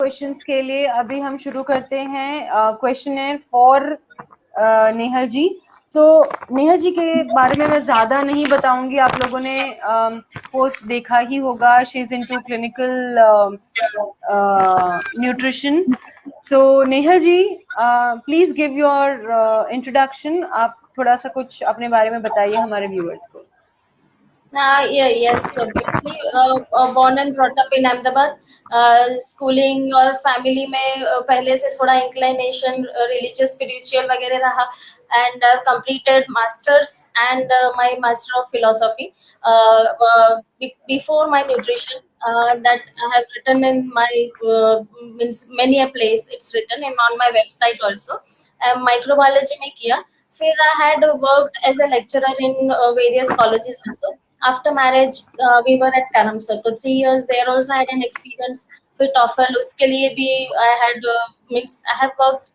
Questions के लिए अभी हम शुरू करते हैं क्वेश्चनर फॉर नेहल जी। सो नेहल जी के बारे में मैं ज़्यादा नहीं बताऊंगी, आप लोगों ने पोस्ट देखा ही होगा। She is into clinical nutrition. So Nehal ji, please give your introduction. आप थोड़ा सा कुछ अपने बारे में बताइए हमारे व्यूअर्स को। Yes, obviously. Born and brought up in Ahmedabad. Schooling और फैमिली में पहले से थोड़ा इंक्लिनेशन रिलीजियस स्पिरिचुअल वगैरह रहा and completed masters and my master of philosophy before my nutrition that I have written in my means many a place. It's written in on my website also. Microbiology में किया, फिर I had worked as a lecturer in various colleges also. After marriage, we were at Karamsar, so 3 years there also I had an experience. फिर TOEFL उसके लिए भी I had means I have worked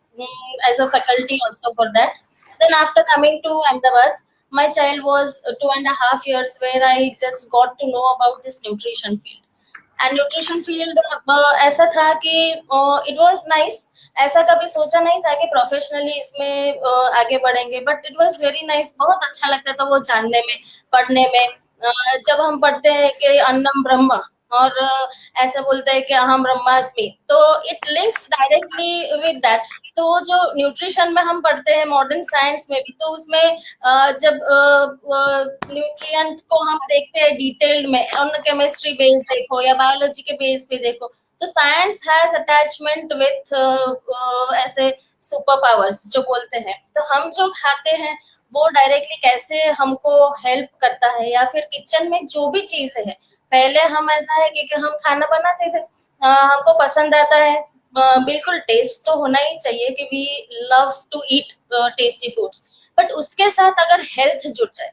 as a faculty also for that. Then after coming to Ahmedabad, my child was 2.5 years where I just got to know about this nutrition field. And nutrition field ऐसा था कि it was nice. ऐसा कभी सोचा नहीं था कि professionally इसमें आगे बढ़ेंगे, but it was very nice. बहुत अच्छा लगता था वो जानने में, पढ़ने में। जब हम पढ़ते हैं कि अन्नम ब्रह्म और ऐसा बोलते हैं कि अहम ब्रह्मास्मि, तो it links directly with that. तो जो न्यूट्रिशन में हम पढ़ते हैं मॉडर्न साइंस में भी, तो उसमें जब न्यूट्रिएंट को हम देखते हैं डिटेल्ड में, ऑन केमिस्ट्री बेस देखो या बायोलॉजी के बेस पे देखो, तो साइंस हैज अटैचमेंट विथ ऐसे सुपर पावर्स जो बोलते हैं। तो हम जो खाते हैं वो डायरेक्टली कैसे हमको हेल्प करता है, या फिर किचन में जो भी चीज है, पहले हम ऐसा है कि हम खाना बनाते थे, हमको पसंद आता है, बिल्कुल टेस्ट तो होना ही चाहिए कि we love to eat tasty foods, but उसके साथ अगर हेल्थ जुड़ जाए,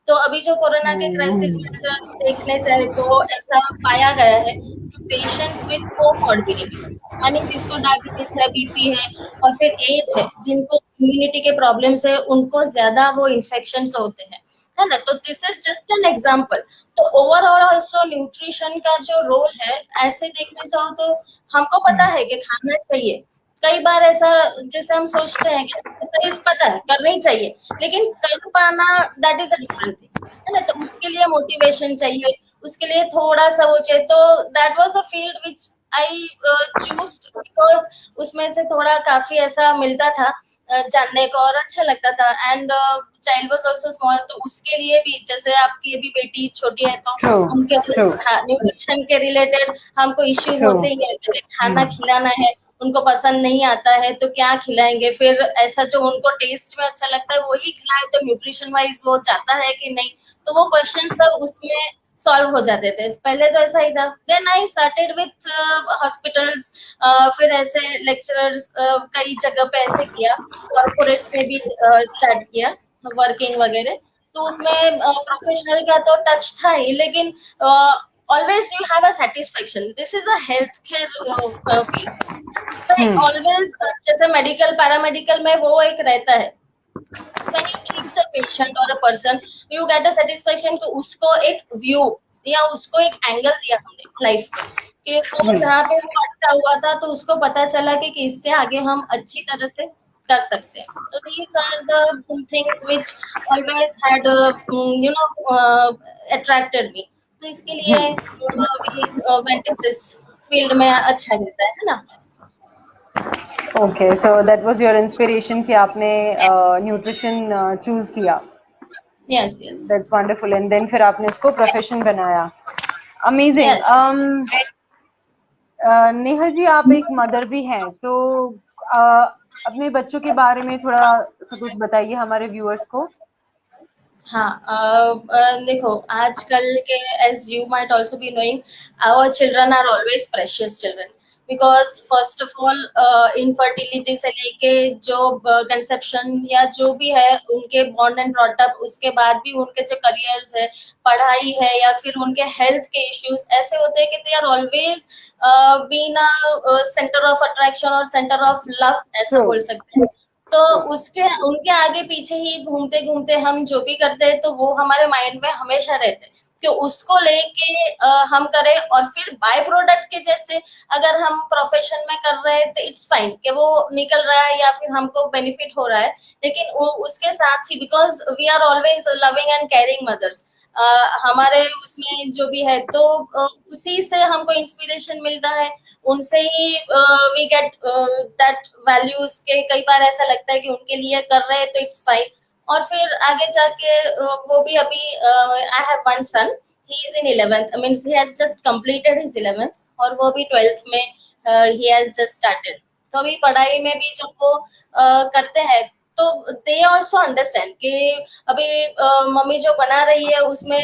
तो अभी जो कोरोना के क्राइसिस में ऐसा देखने जाए तो ऐसा पाया गया है कि पेशेंट्स विद कोमॉर्बिडिटीज, यानी जिसको डायबिटीज है, बीपी है और फिर एज है, जिनको इम्यूनिटी के प्रॉब्लम्स है, उनको ज्यादा वो इन्फेक्शंस होते हैं, है ना। तो this is just an example. तो ओवरऑल ऑल्सो न्यूट्रिशन का जो रोल है, ऐसे देखने जाओ तो हमको पता है कि खाना चाहिए। कई बार ऐसा जैसे हम सोचते हैं कि पता है करना ही चाहिए, लेकिन कर पाना that is a different thing, है ना। तो उसके लिए मोटिवेशन चाहिए, उसके लिए थोड़ा सा वो चाहिए। तो that was a field which I chose, because उसमें से थोड़ा काफी ऐसा मिलता था जानने को और अच्छा लगता था। And child was also small, तो उसके लिए भी, जैसे आपकी भी बेटी छोटी है, तो ट्रू, उनके ट्रू, न्यूट्रिशन के रिलेटेड हमको इश्यूज ट्रू। होते ही है। जैसे खाना खिलाना है, उनको पसंद नहीं आता है तो क्या खिलाएंगे, फिर ऐसा जो उनको टेस्ट में अच्छा लगता है वही खिलाए, तो न्यूट्रिशन वाइज वो जाता है कि नहीं। तो वो क्वेश्चन सब उसमें सॉल्व हो जाते थे। पहले तो ऐसा ही था। Then I started with hospitals, फिर ऐसे लेक्चरर्स कई जगह पे ऐसे किया, कॉर्पोरेट्स में भी स्टार्ट किया वर्किंग वगैरह। तो उसमें प्रोफेशनल का तो टच था ही, लेकिन always you have a satisfaction. This is a health care field, इसमें ऑलवेज जैसे मेडिकल पैरामेडिकल में वो एक रहता है, when you treat the patient or a person, you get a satisfaction कि उसको एक व्यू या उसको एक एंगल दिया हमने लाइफ में, कि वो जहाँ पे वो अटका हुआ था तो उसको पता चला कि इससे आगे हम अच्छी तरह से कर सकते हैं। तो these are the things which always had attracted me। तो इसके लिए we went in this field में अच्छा रहता है ना। Okay, so that was your inspiration कि आपने न्यूट्रिशन चूज किया। Yes yes that's wonderful. And then फिर आपने इसको प्रोफेशन बनाया। अमेजिंग। यस। नेहा जी, आप एक मदर भी हैं, तो अपने बच्चों के बारे में थोड़ा सा कुछ बताइए हमारे व्यूअर्स को। हाँ, देखो आजकल के, as you might also be knowing, our children are always precious children, because first of all infertility से लेके जो कंसेप्शन या जो भी है, उनके बॉर्न एंड ब्रॉट अप, उसके बाद भी उनके जो करियर्स है, पढ़ाई है, या फिर उनके हेल्थ के इश्यूज ऐसे होते हैं कि they are always been a centre of attraction और सेंटर ऑफ लव, ऐसा बोल सकते हैं। तो उसके उनके आगे पीछे ही घूमते घूमते हम जो भी करते हैं, तो वो हमारे माइंड में हमेशा रहते हैं। कि उसको लेके हम करें, और फिर बाय प्रोडक्ट के जैसे अगर हम प्रोफेशन में कर रहे हैं तो इट्स फाइन कि वो निकल रहा है या फिर हमको बेनिफिट हो रहा है, लेकिन उसके साथ ही because we are always loving and caring mothers, हमारे उसमें जो भी है तो उसी से हमको इंस्पिरेशन मिलता है, उनसे ही वी गेट दैट वैल्यूज के कई बार ऐसा लगता है कि उनके लिए कर रहे हैं तो इट्स फाइन। और फिर आगे जाके वो भी अभी I have one son, he is in 11th, means he has just completed his 11th, और वो भी 12th में ही हैज जस्ट स्टार्टेड। तो अभी पढ़ाई में भी जब वो करते हैं तो दे आल्सो अंडरस्टैंड कि अभी मम्मी जो बना रही है उसमें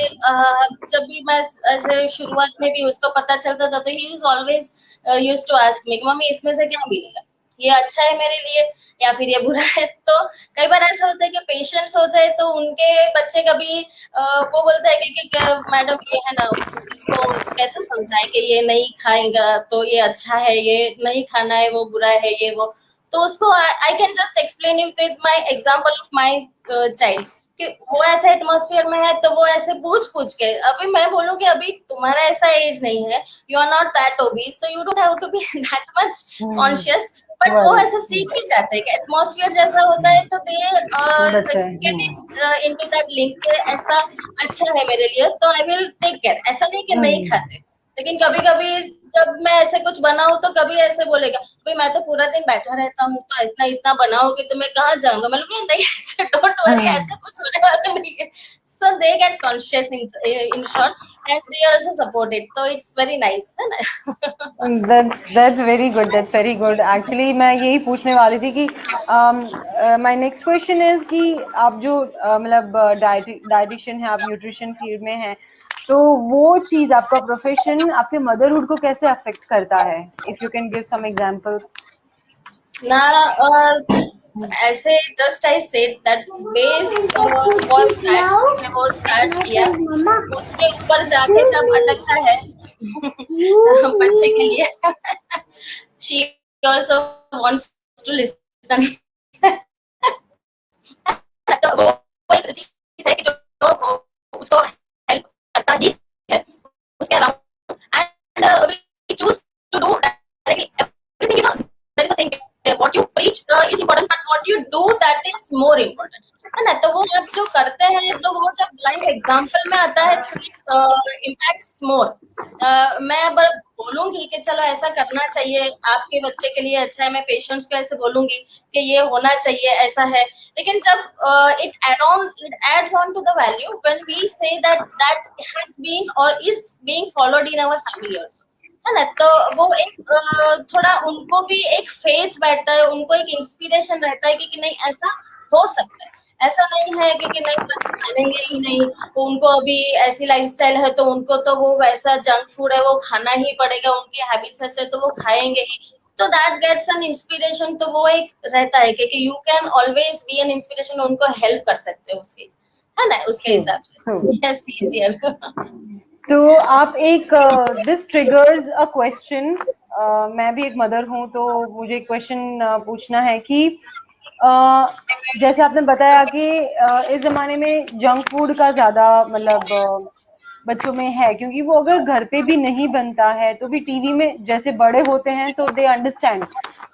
जब भी मैं ऐसे शुरुआत में भी उसको पता चलता था तो he was always used to ask me, mummy इसमें से क्या मिलेगा, ये अच्छा है मेरे लिए या फिर ये बुरा है। तो कई बार ऐसा होता है कि पेशेंट्स होते हैं तो उनके बच्चे कभी वो बोलता है कि मैडम ये है ना, इसको कैसे समझाए कि ये नहीं खाएगा तो ये अच्छा है, ये नहीं खाना है वो बुरा है, ये वो। तो उसको I can just explain it with my example of my child कि वो ऐसे एटमॉस्फेयर में है तो वो ऐसे पूछ पूछ के, अभी मैं बोलूं कि अभी तुम्हारा ऐसा एज नहीं है, you are not that obese, so you don't have to be that much conscious, but वो वही ऐसे सीख भी जाते हैं कि एटमॉस्फेयर जैसा होता है तो दे बहुत अच्छा गेट है। इट इनटू दैट लिंक, ऐसा अच्छा है मेरे लिए तो आई विल टेक केयर, ऐसा नहीं कि नहीं हम्म खाते। लेकिन कभी कभी जब मैं ऐसे कुछ बनाऊं तो कभी ऐसे बोलेगा भाई मैं तो पूरा दिन बैठा रहता हूँ तो इतना इतना बनाओगे तो मैं कहाँ जाऊंगा, मतलब नहीं ऐसे डोंट वरी, हम्म। ऐसा कुछ होने वाला नहीं है। So they get conscious in short and they also support it, तो इट्स वेरी नाइस है ना। That's very good. That's very good. Actually, मैं यही पूछने वाली थी कि my next question is कि आप जो मतलब डाइटिशियन है, आप न्यूट्रिशन फील्ड में हैं, तो वो चीज आपका प्रोफेशन आपके मदरहुड को कैसे अफेक्ट करता है? If you can give some examples. ना ऐसे just I said that base was that कि वो स्टार्ट किया, उसके ऊपर जाके जब अटकता है बच्चे के लिए she also wants to listen तो वो एक चीज है कि जो उसको हेल्प करता ही है, उसके अलावा and we choose to do directly everything, you know there is a thing what you preach is important but what you do that is more important, है ना। तो वो जब जो करते हैं तो वो जब लाइव एग्जांपल में आता है तो इट इम्पैक्ट्स मोर। मैं अब बोलूंगी कि चलो ऐसा करना चाहिए आपके बच्चे के लिए अच्छा है, मैं पेशेंट्स को ऐसे बोलूंगी कि ये होना चाहिए ऐसा है, लेकिन जब it adds on to the value when we say that has been और is being followed in our family also, है ना। तो वो एक थोड़ा उनको भी एक फेथ बैठता है, उनको एक इंस्पिरेशन रहता है कि नहीं ऐसा हो सकता है, ऐसा नहीं है कि नहीं बच्चे मानेंगे ही नहीं, उनको अभी ऐसी लाइफस्टाइल है तो उनको तो वो वैसा जंक फूड है वो खाना ही पड़ेगा, उनकी हैबिट्स ऐसे तो वो खाएंगे ही। तो दैट गेट्स एन इंस्पिरेशन, तो वो एक रहता है कि you can always be an inspiration, उनको हेल्प कर सकते हो उसके, है ना, उसके True. हिसाब True. से। Yes easier. तो आप एक दिस ट्रिगर्स अ क्वेश्चन। मैं भी एक मदर हूँ तो मुझे एक क्वेश्चन पूछना है कि जैसे आपने बताया कि इस जमाने में जंक फूड का ज्यादा मतलब बच्चों में है, क्योंकि वो अगर घर पे भी नहीं बनता है तो भी टीवी में जैसे बड़े होते हैं तो दे अंडरस्टैंड,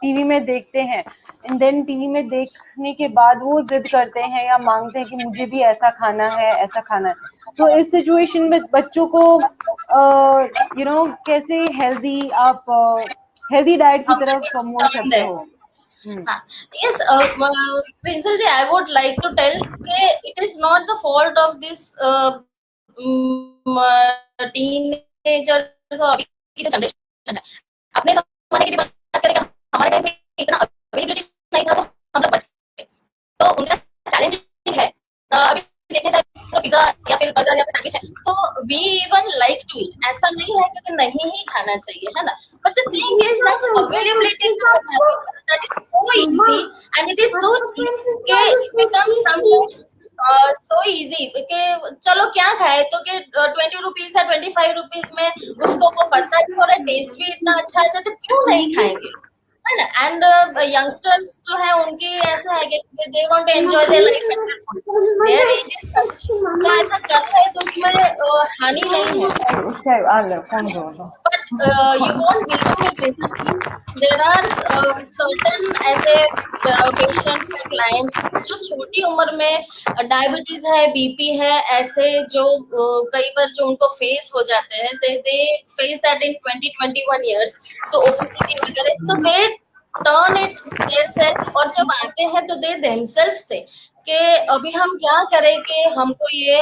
टीवी में देखते हैं, एंड देन टीवी में देखने के बाद वो जिद करते हैं या मांगते हैं कि मुझे भी ऐसा खाना है, ऐसा खाना है। तो इस सिचुएशन में बच्चों को कैसे हेल्दी आप हेल्दी डाइट की हाउ कैन तरफ वी मोड़ टर्न सकते दैट? हो? हम्म। हाँ, yes, Prince ji, I would like to tell that it is not the fault of this teenagers or की जो जनरेशन है। अपने जमाने की भी बात करें, हमारे टाइम में इतना अवेलेबिलिटी नहीं था तो हम लोग बच गए। तो उनका चैलेंजिंग है, अभी देखने जाए तो पिज्जा या फिर बर्गर या फिर सैंडविच है तो we even like to eat, ऐसा नहीं है कि नहीं ही खाना चाहिए, है ना। But the thing is that availability जो है that is so easy and it is so cheap कि it becomes sometimes so easy कि चलो क्या खाए तो कि 20 रुपीज या 25 रुपीज में उसको वो पड़ता है और टेस्ट भी इतना अच्छा आता है तो क्यों नहीं खाएंगे, एंड यंगस्टर्स जो है उनकी ऐसा है कि they want to enjoy their life at their full, their age is such, तो ऐसा कर रहे हैं तो उसमें हानि नहीं है। But you won't believe me, Princess, there are certain ऐसे patients या clients जो छोटी उम्र में डायबिटीज है, बीपी है, ऐसे जो कई बार जो उनको फेस हो जाते हैं, they face that in 20-21 years, तो ओबेसिटी वगैरह, तो they turn it their self, और जब आते हैं तो दे देमसेल्फ से कि अभी हम क्या करें कि हमको ये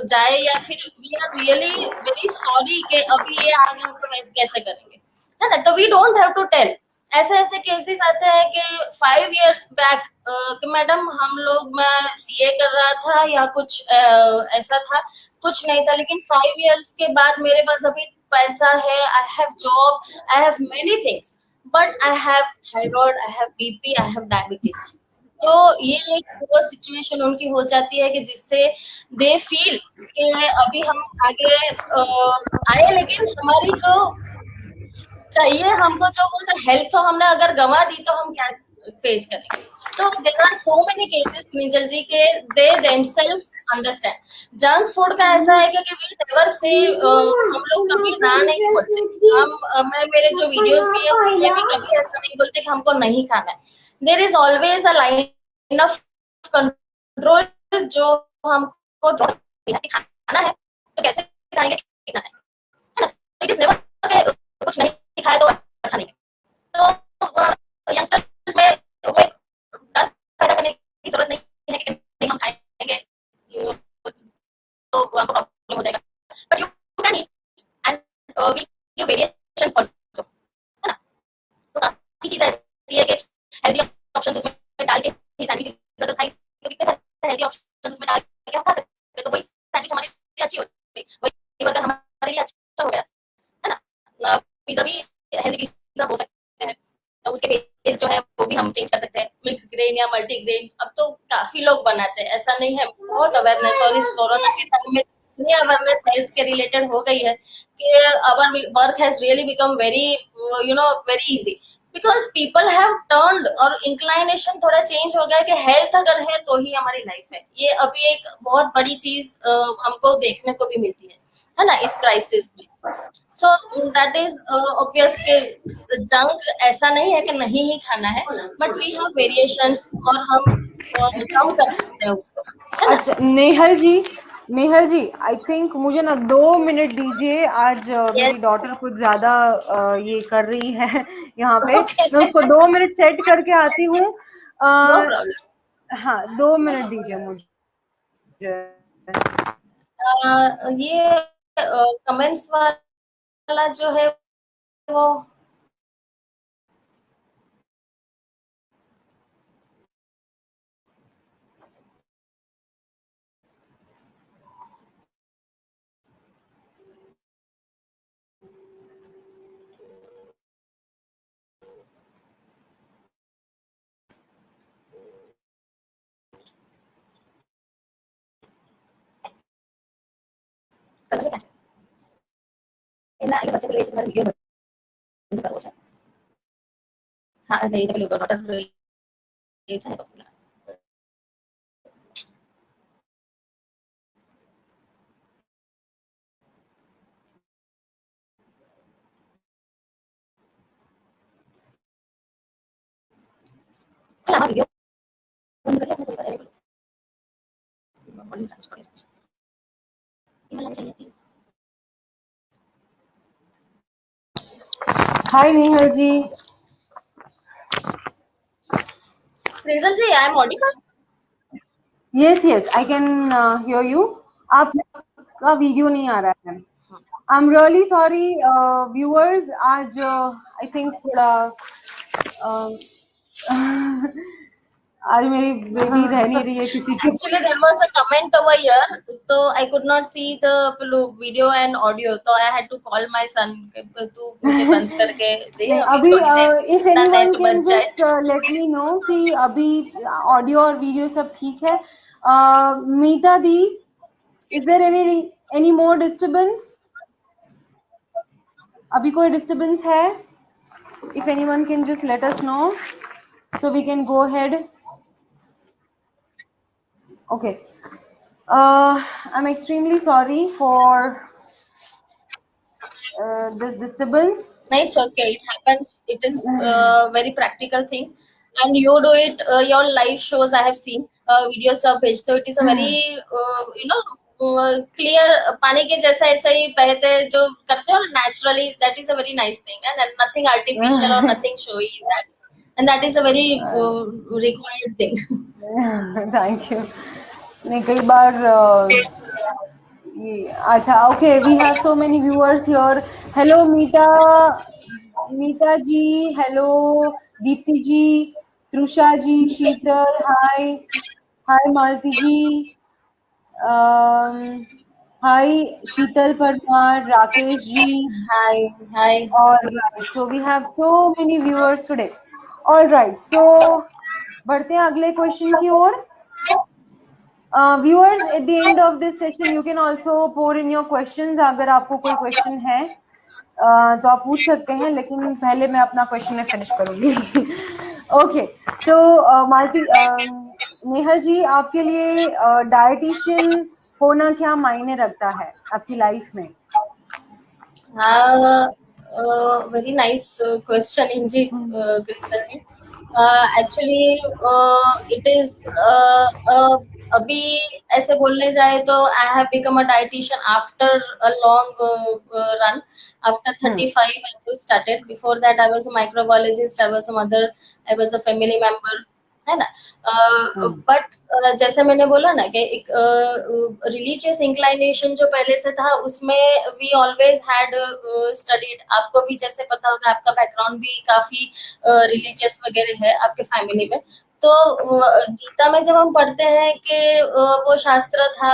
जाए, या फिर we are really very sorry कि अभी ये आ गया तो कैसे करेंगे, है ना। तो we don't have to tell. ऐसे ऐसे केसेस आते हैं कि 5 years बैक कि मैडम हम लोग, मैं सीए कर रहा था या कुछ ऐसा था, कुछ नहीं था, लेकिन 5 years के बाद मेरे पास अभी पैसा है, I have job, I have many things, but I have thyroid, I have BP, I have diabetes. तो ये एक वो सिचुएशन उनकी हो जाती है कि जिससे दे फील कि अभी हम आगे आए, लेकिन हमारी जो चाहिए हमको जो वो तो हेल्थ तो हमने अगर गंवा दी तो हम क्या फेस करेंगे। तो there are so many cases Ninjal ji के they themselves understand. Junk food का ऐसा है कि वी नेवर से हम लोग कभी ना नहीं बोलते। हम मैं मेरे जो वीडियोस भी है उसमें भी कभी ऐसा नहीं बोलते कि हमको नहीं खाना है। There is always a line of control जो हमको खाना है तो कैसे खाएंगे, कितना है। इट इज नेवर कुछ नहीं खाया तो अच्छा नहीं। तो यंगस्टर्स में कोई डर पैदा करने की जरूरत नहीं है कि नहीं हम खाएंगे तो हमको प्रॉब्लम हो जाएगा, but you can eat and we give variations also, है ना। तो काफी चीजें ऐसी है कि हेल्दी ऑप्शंस उसमें डाल के सैंडविचेस अगर खाएं तो कितने सारे हेल्दी ऑप्शंस उसमें डाल के हम खा सकते हैं। तो वही सैंडविच हमारे लिए अच्छी होती है, वही बर्गर हमारे लिए अच्छा हो गया, है ना। पिज्जा भी हेल्दी पिज्जा हो सकते हैं, तो उसके बेस जो है वो भी हम चेंज कर सकते हैं, मिक्स ग्रेन या मल्टी ग्रेन। अब तो काफी लोग बनाते हैं, ऐसा नहीं है, बहुत अवेयरनेस, और इस कोरोना के टाइम में इतनी अवेयरनेस हेल्थ के रिलेटेड हो गई है कि our work has really become very very easy, because people have turned, और इंक्लाइनेशन थोड़ा चेंज हो गया कि हेल्थ अगर है तो ही हमारी लाइफ है। ये अभी एक बहुत बड़ी चीज हमको देखने को भी मिलती है ना, इस क्राइसिस में। सो दैट इज ऑब्वियस के जंक ऐसा नहीं है कि नहीं ही खाना है, बट वी हैव वेरिएशंस, और हम कम कर सकते हैं उसको, है ना। अच्छा नेहल जी आई थिंक मुझे ना 2 मिनट दीजिए। आज यस, मेरी डॉटर कुछ ज्यादा ये कर रही है यहाँ पे। ओके, मैं उसको 2 मिनट सेट करके आती हूँ। नो अ, प्रॉब्लम। हाँ 2 मिनट दीजिए मुझे। ये कमेंट्स वाला जो है वो करने का ना, ये बच्चे को लेकर वीडियो बंद करो सर। हाँ नहीं तो डॉटर ये है तो हाँ वीडियो बंद करिए, अपने को वॉल्यूम चालू करिए, ईमेल चाहिए थी। Hi Nehal ji. Prinsal ji, I am audible. Yes yes I can hear you. आपका वीडियो नहीं आ रहा है। I am really sorry viewers. आज आई थिंक थोड़ा आज मेरी बेबी रह नहीं रही है किसी की। Actually, there was a comment over here, so I could not see the video and audio, so I had to call my son कि तू मुझे बंद करके दे नहीं अभी अभी थोड़ी देर, इफ इतना एनीवन नेट कैन बच जाए। जस्ट लेट मी नो कि अभी ऑडियो और वीडियो सब ठीक है। मीता दी, is there any more disturbance? अभी कोई डिस्टरबेंस है? If anyone can just let us know, so we can go ahead. Okay. I'm extremely sorry for this disturbance. No, it's okay. It happens. It is a very practical thing, and you do it. Your live shows I have seen videos of it. So it is a very clear पानी के जैसा ऐसा ही बहते हैं जो करते हो naturally. That is a very nice thing, and nothing artificial or nothing showy in that, and that is a very required thing. Thank you. नहीं कई बार अच्छा okay, we have so many viewers here. Hello Meeta ji, hello Deepti ji, त्रुषा ji, Sheetal, hi Malti ji, hi Sheetal Parmar, Rakesh ji. Hi, hi. All right, so we have so many viewers today. All right, so बढ़ते हैं अगले question की ओर. Viewers, at the end of this session, you can also pour in your questions. अगर आपको कोई question है तो आप पूछ सकते हैं, लेकिन पहले मैं अपना क्वेश्चन में फिनिश करूंगी. ओके, तो मालती नेहल जी, आपके लिए डाइटिशियन होना क्या मायने रखता है आपकी लाइफ में? Very nice question indeed, Grizani. Actually, it is अभी ऐसे बोलने जाए तो I have become a dietitian after a long run. After 35, I was started. Before that, I was a microbiologist. I was a mother. I was a family member. है ना. But जैसे मैंने बोला ना कि एक रिलीजियस इंक्लाइनेशन जो पहले से था उसमें वी ऑलवेज हैड स्टडीड. आपको भी जैसे पता होगा, आपका बैकग्राउंड भी काफी रिलीजियस वगैरह है आपके फैमिली में. तो गीता में जब हम पढ़ते हैं कि वो शास्त्र था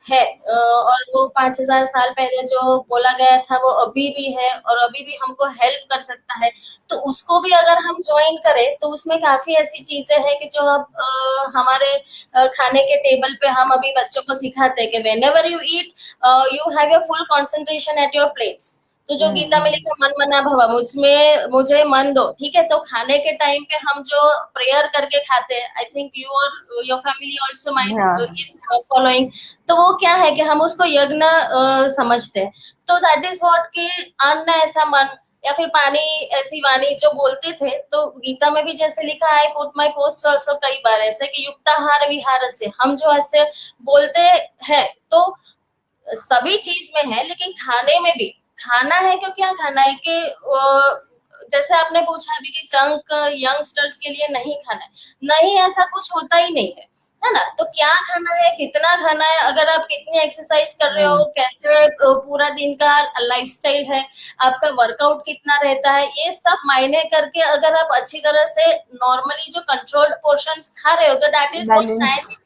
है और वो 5000 साल पहले जो बोला गया था वो अभी भी है और अभी भी हमको हेल्प कर सकता है. तो उसको भी अगर हम ज्वाइन करें तो उसमें काफी ऐसी चीजें हैं कि जो अब हमारे खाने के टेबल पे हम अभी बच्चों को सिखाते हैं कि whenever you eat you have your full concentration at your plates. तो जो गीता में लिखा मन मना भवा, मुझे मन दो, ठीक है. तो खाने के टाइम पे हम जो प्रेयर करके खाते हैं, आई थिंक यू और your family also might is following. तो वो क्या है कि हम उसको यज्ञ समझते हैं. तो दैट इज व्हाट कि अन्न ऐसा मन या फिर पानी ऐसी वाणी जो बोलते थे. तो गीता में भी जैसे लिखा है, पुट माय पोस्ट आल्सो कई बार ऐसे कि युक्ताहार विहार से हम जो ऐसे बोलते हैं तो सभी चीज में है, लेकिन खाने में भी खाना है. क्यों क्या खाना है कि जैसे आपने पूछा अभी कि जंक यंगस्टर्स के लिए नहीं खाना है, नहीं ऐसा कुछ होता ही नहीं है ना. तो क्या खाना है, कितना खाना है, अगर आप कितनी एक्सरसाइज कर रहे हो, कैसे पूरा दिन का लाइफस्टाइल है, आपका वर्कआउट कितना रहता है, ये सब मायने करके अगर आप अच्छी तरह से नॉर्मली जो कंट्रोल्ड पोर्शंस खा रहे हो तो दैट इज व्हाट साइंस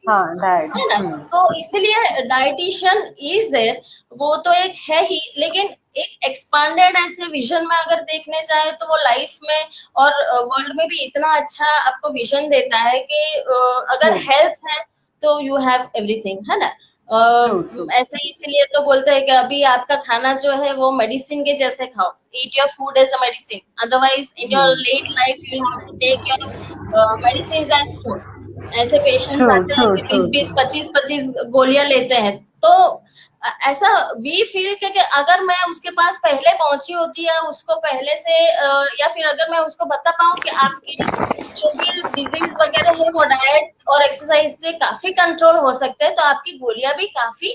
है ना. तो इसीलिए डाइटिशियन इज देयर, वो तो एक है ही, लेकिन एक एक्सपांडेड ऐसे विजन में अगर देखने जाए तो वो लाइफ में और वर्ल्ड में भी इतना अच्छा आपको विजन देता है कि अगर हेल्थ है तो यू हैव एवरीथिंग, है ना. ऐसे इसलिए तो बोलते हैं कि अभी आपका खाना जो है वो मेडिसिन के जैसे खाओ. Eat your food as a medicine, otherwise in your late life you have to take your medicine as food. ऐसे पेशेंट्स आते हैं कि 20-20, 25-25 गोलियां लेते हैं. तो ऐसा वी फील कि अगर मैं उसके पास पहले पहुंची होती या उसको पहले से या फिर अगर मैं उसको बता पाऊं कि आपकी जो भी डिजीज वगैरह है वो डाइट और एक्सरसाइज से काफी कंट्रोल हो सकते हैं, तो आपकी गोलियां भी काफी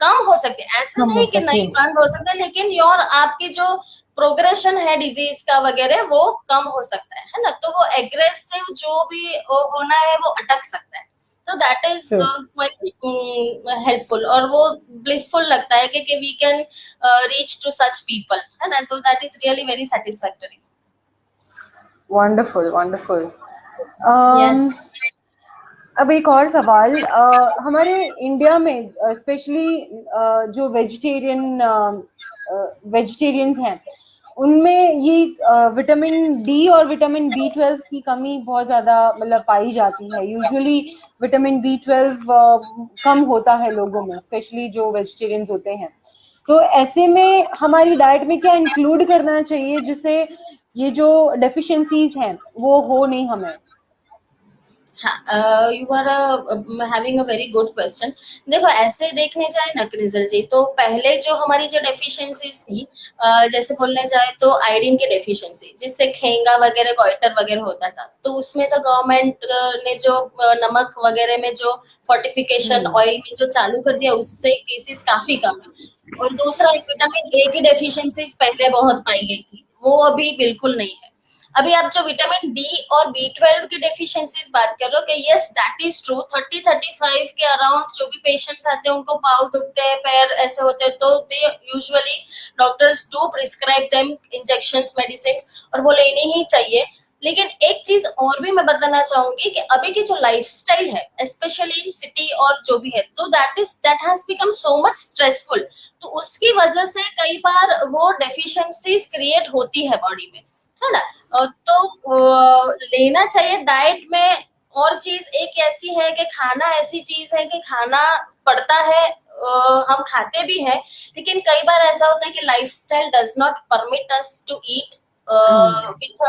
कम हो सकती है. ऐसा नहीं कि नहीं बंद हो सकता, लेकिन योर आपकी जो प्रोग्रेशन है डिजीज का वगैरह वो कम हो सकता है ना. तो वो एग्रेसिव जो भी होना है वो अटक सकता है. तो दैट इज क्वाइट हेल्पफुल और वो ब्लिसफुल लगता है कि we can reach to such people, है ना. तो that is really very satisfactory. Wonderful wonderful. Yes. अब एक और सवाल, हमारे इंडिया में स्पेशली जो वेजिटेरियंस हैं उनमें ये विटामिन डी और विटामिन B12 की कमी बहुत ज्यादा मतलब पाई जाती है. यूजुअली विटामिन B12 कम होता है लोगों में, स्पेशली जो वेजिटेरियंस होते हैं. तो ऐसे में हमारी डाइट में क्या इंक्लूड करना चाहिए जिससे ये जो डेफिशिएंसीज हैं वो हो नहीं हमें? हाँ, you are having a very good question. देखो ऐसे देखने जाए ना क्रिजल जी, तो पहले जो हमारी जो डेफिशिएंसीज थी, जैसे बोलने जाए तो आयोडीन की डेफिशिएंसी, जिससे खेंगा वगैरह गोइटर वगैरह होता था, तो उसमें तो गवर्नमेंट ने जो नमक वगैरह में जो फोर्टिफिकेशन ऑयल में जो चालू कर दिया, उससे केसेस काफी कम है। और दूसरा, एक विटामिन ए की डेफिशिएंसीज पहले बहुत पाई गई थी, वो अभी बिल्कुल नहीं है। अभी आप जो विटामिन डी और बी 12 की डेफिशिएंसीज बात कर रहे हो, कि यस दैट इज ट्रू, 30-35 के अराउंड जो भी पेशेंट्स आते हैं उनको पाँव दुखते हैं, पैर ऐसे होते हैं, तो they usually doctors do prescribe them injections, medicine, और वो लेनी ही चाहिए। लेकिन एक चीज और भी मैं बताना चाहूंगी कि अभी की जो लाइफस्टाइल है स्पेशली इन सिटी और जो भी है, तो that has become so much stressful, तो उसकी वजह से कई बार वो डेफिशिएंसीज क्रिएट होती है बॉडी में, है ना। लेना चाहिए डाइट में। और चीज एक ऐसी है कि खाना ऐसी चीज है कि खाना पड़ता है, हम खाते भी हैं, लेकिन कई बार ऐसा होता है कि lifestyle does not permit us to eat with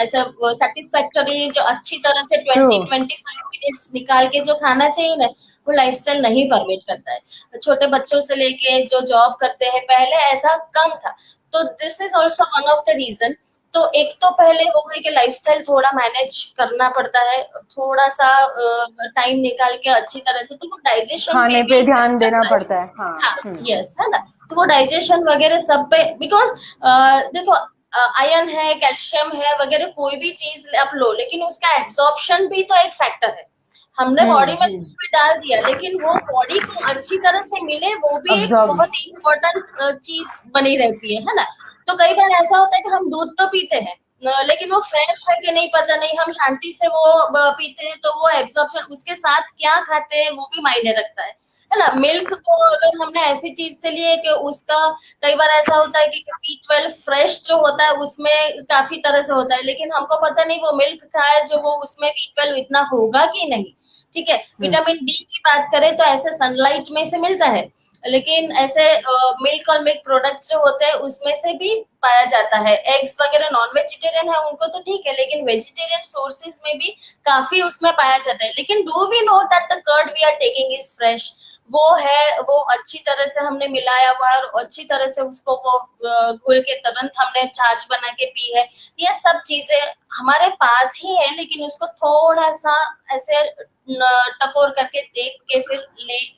ऐसा सेटिस्फैक्टरी, जो अच्छी तरह से ट्रू। 20-25 मिनट्स निकाल के जो खाना चाहिए ना, वो लाइफस्टाइल नहीं परमिट करता है। छोटे बच्चों से लेके जो जॉब करते हैं, पहले ऐसा कम था, तो this is also one of the reason. तो एक तो पहले हो गई कि लाइफस्टाइल थोड़ा मैनेज करना पड़ता है, थोड़ा सा टाइम निकाल के अच्छी तरह से, तो वो डाइजेशन पे खाने भी पे ध्यान इफेक्ट देना करता है। पड़ता है, हाँ। हाँ, यस, है ना। तो वो डाइजेशन वगैरह सब पे, बिकॉज देखो आयरन है, कैल्शियम है वगैरह, कोई भी चीज आप लो, लेकिन उसका एब्जॉर्प्शन भी तो एक फैक्टर है। हमने बॉडी में कुछ भी डाल दिया, लेकिन वो बॉडी को अच्छी तरह से मिले, वो भी एक ऑब्जर्व। बहुत इम्पोर्टेंट चीज बनी रहती है ना। तो कई बार ऐसा होता है कि हम दूध तो पीते हैं, लेकिन वो फ्रेश है कि नहीं पता नहीं, हम शांति से वो पीते हैं, तो वो एब्जॉर्प्शन, उसके साथ क्या खाते हैं वो भी मायने रखता है ना। मिल्क को अगर हमने ऐसी चीज से लिए कि उसका, कई बार ऐसा होता है कि बी 12 फ्रेश जो होता है उसमें काफी तरह से होता है, लेकिन हमको पता नहीं वो मिल्क खाए जो वो उसमें बी 12 इतना होगा कि नहीं। ठीक है, विटामिन डी की बात करें तो ऐसे सनलाइट में से मिलता है, लेकिन ऐसे मिल्क और मिल्क प्रोडक्ट्स जो होते हैं उसमें से भी पाया जाता है। एग्स वगैरह नॉन वेजिटेरियन है उनको तो ठीक है, लेकिन वेजिटेरियन सोर्सेज में भी काफी उसमें पाया जाता है। लेकिन do we know that the curd we are taking is fresh, वो है, वो अच्छी तरह से हमने मिलाया हुआ है और अच्छी तरह से उसको वो घोल के तुरंत हमने छाछ बना के पी है। ये सब चीजें हमारे पास ही है, लेकिन उसको थोड़ा सा ऐसे टकोर करके देख के फिर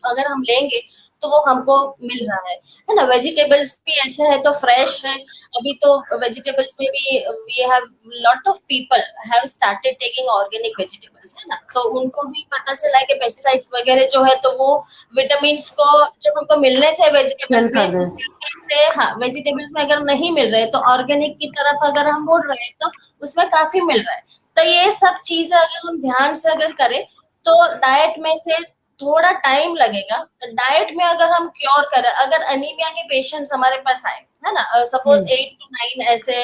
अगर हम लेंगे तो वो हमको मिल रहा है ना। वेजिटेबल्स भी ऐसे है तो फ्रेश है। अभी तो वेजिटेबल्स में भी we have lot of people have started taking organic vegetables, है ना। तो उनको भी पता चला है कि पेस्टिसाइड्स वगैरह जो है, तो वो विटामिन को जो हमको मिलने चाहिए मिल वेजिटेबल्स में, कर दे। उसी में से, हाँ, वेजिटेबल्स में अगर नहीं मिल रहे तो ऑर्गेनिक की तरफ अगर हम मुड़ रहे हैं तो उसमें काफी मिल रहा है। तो ये सब चीजें अगर हम ध्यान से अगर करें, तो डाइट में से थोड़ा टाइम लगेगा। डाइट में अगर हम क्योर करें, अगर अनीमिया के पेशेंट्स हमारे पास आए, है ना, सपोज 8 to 9 ऐसे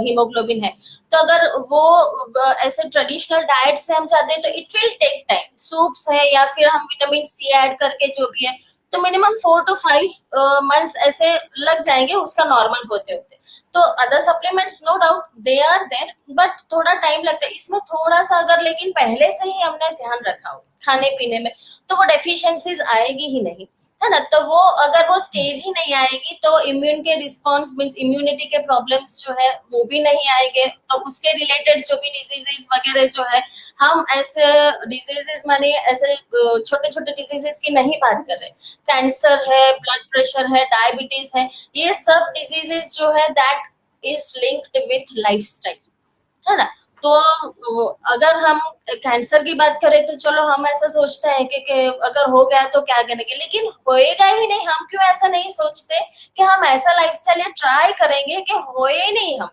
हीमोग्लोबिन है, तो अगर वो ऐसे ट्रेडिशनल डाइट से हम चाहते हैं तो it will take time. Soups है या फिर हम विटामिन सी ऐड करके जो भी है, तो मिनिमम 4 to 5 मंथ्स ऐसे लग जाएंगे उसका नॉर्मल होते होते। तो other supplements no doubt they are there, but थोड़ा टाइम लगता है इसमें थोड़ा सा, अगर लेकिन पहले से ही हमने ध्यान रखा हो खाने पीने में, तो वो डेफिशिएंसीज आएगी ही नहीं, है ना। तो वो अगर वो स्टेज ही नहीं आएगी तो इम्यून के रिस्पॉन्स मीन्स इम्यूनिटी के प्रॉब्लम्स जो है वो भी नहीं आएंगे। तो उसके रिलेटेड जो भी डिजीजेस वगैरह जो है, हम ऐसे डिजीजेस माने ऐसे छोटे छोटे डिजीजेस की नहीं बात कर रहे। कैंसर है, ब्लड प्रेशर है, डायबिटीज है, ये सब डिजीजेस जो है that is linked with lifestyle, है ना। तो अगर हम कैंसर की बात करें तो चलो हम ऐसा सोचते हैं कि अगर हो गया तो क्या करेंगे, लेकिन होएगा ही नहीं। हम क्यों ऐसा नहीं सोचते कि हम ऐसा लाइफस्टाइल या ट्राई करेंगे कि होए ही नहीं हम,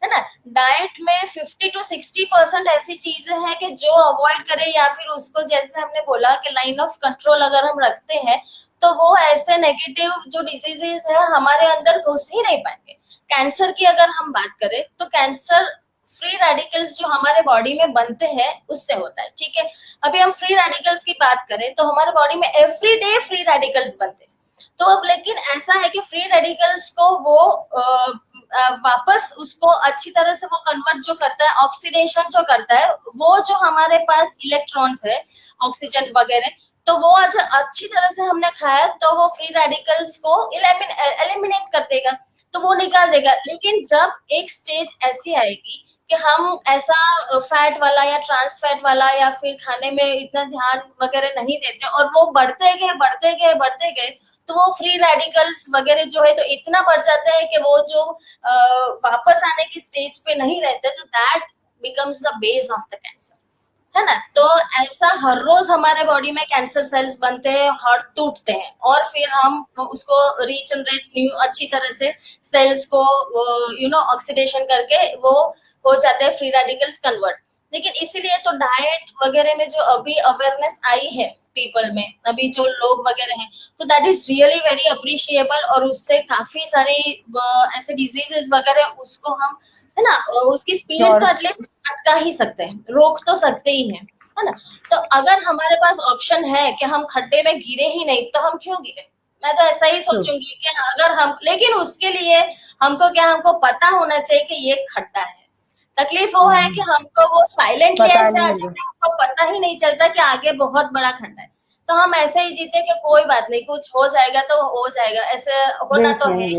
है ना। डाइट में 50 to 60% ऐसी चीजें हैं कि जो अवॉइड करें, या फिर उसको जैसे हमने बोला कि लाइन ऑफ कंट्रोल अगर हम रखते हैं, तो वो ऐसे नेगेटिव जो डिजीजेस है हमारे अंदर घुस ही नहीं पाएंगे। कैंसर की अगर हम बात करें तो कैंसर फ्री रेडिकल्स जो हमारे बॉडी में बनते हैं उससे होता है, ठीक है। अभी हम फ्री रेडिकल्स की बात करें तो हमारे बॉडी में एवरी डे फ्री रेडिकल्स बनते हैं। तो अब लेकिन ऐसा है कि फ्री रेडिकल्स को वो वापस उसको अच्छी तरह से वो कन्वर्ट जो करता है, ऑक्सीडेशन जो करता है, वो जो हमारे पास इलेक्ट्रॉन्स है, ऑक्सीजन वगैरह, तो वो आज अच्छी तरह से हमने खाया तो वो फ्री रेडिकल्स को एलिमिनेट कर देगा, तो वो निकाल देगा। लेकिन जब एक स्टेज ऐसी आएगी कि हम ऐसा फैट वाला या ट्रांस फैट वाला या फिर खाने में इतना ध्यान वगैरह नहीं देते और वो बढ़ते गए, तो वो फ्री रेडिकल्स वगैरह जो है तो इतना बढ़ जाता है कि वो जो वापस आने की स्टेज पे नहीं रहते, तो that becomes the base of the cancer, है ना। तो ऐसा हर रोज हमारे बॉडी में कैंसर सेल्स बनते हैं, हार्ट टूटते हैं, और फिर हम उसको रीजनरेट न्यू अच्छी तरह से सेल्स को ऑक्सीडेशन करके वो हो जाते हैं फ्री रेडिकल्स कन्वर्ट। लेकिन इसीलिए तो डाइट वगैरह में जो अभी अवेयरनेस आई है पीपल में, अभी जो लोग वगैरह हैं, तो that is really very appreciable, और उससे काफी सारी ऐसे डिजीजेस वगैरह उसको हम, है ना, उसकी स्पीड तो एटलीस्ट अटका ही सकते हैं, रोक तो सकते ही हैं, है ना। तो अगर हमारे पास ऑप्शन है कि हम खड्डे में गिरे ही नहीं, तो हम क्यों गिरे? मैं तो ऐसा ही सोचूंगी कि अगर हम, लेकिन उसके लिए हमको पता होना चाहिए कि ये खड्डा है। तकलीफ वो है कि हमको वो साइलेंटली ऐसे आ जाता है, हमको पता ही नहीं चलता कि आगे बहुत बड़ा खड्डा है, तो हम ऐसे ही जीते कि कोई बात नहीं, कुछ हो जाएगा तो हो जाएगा, ऐसे होना तो है ही।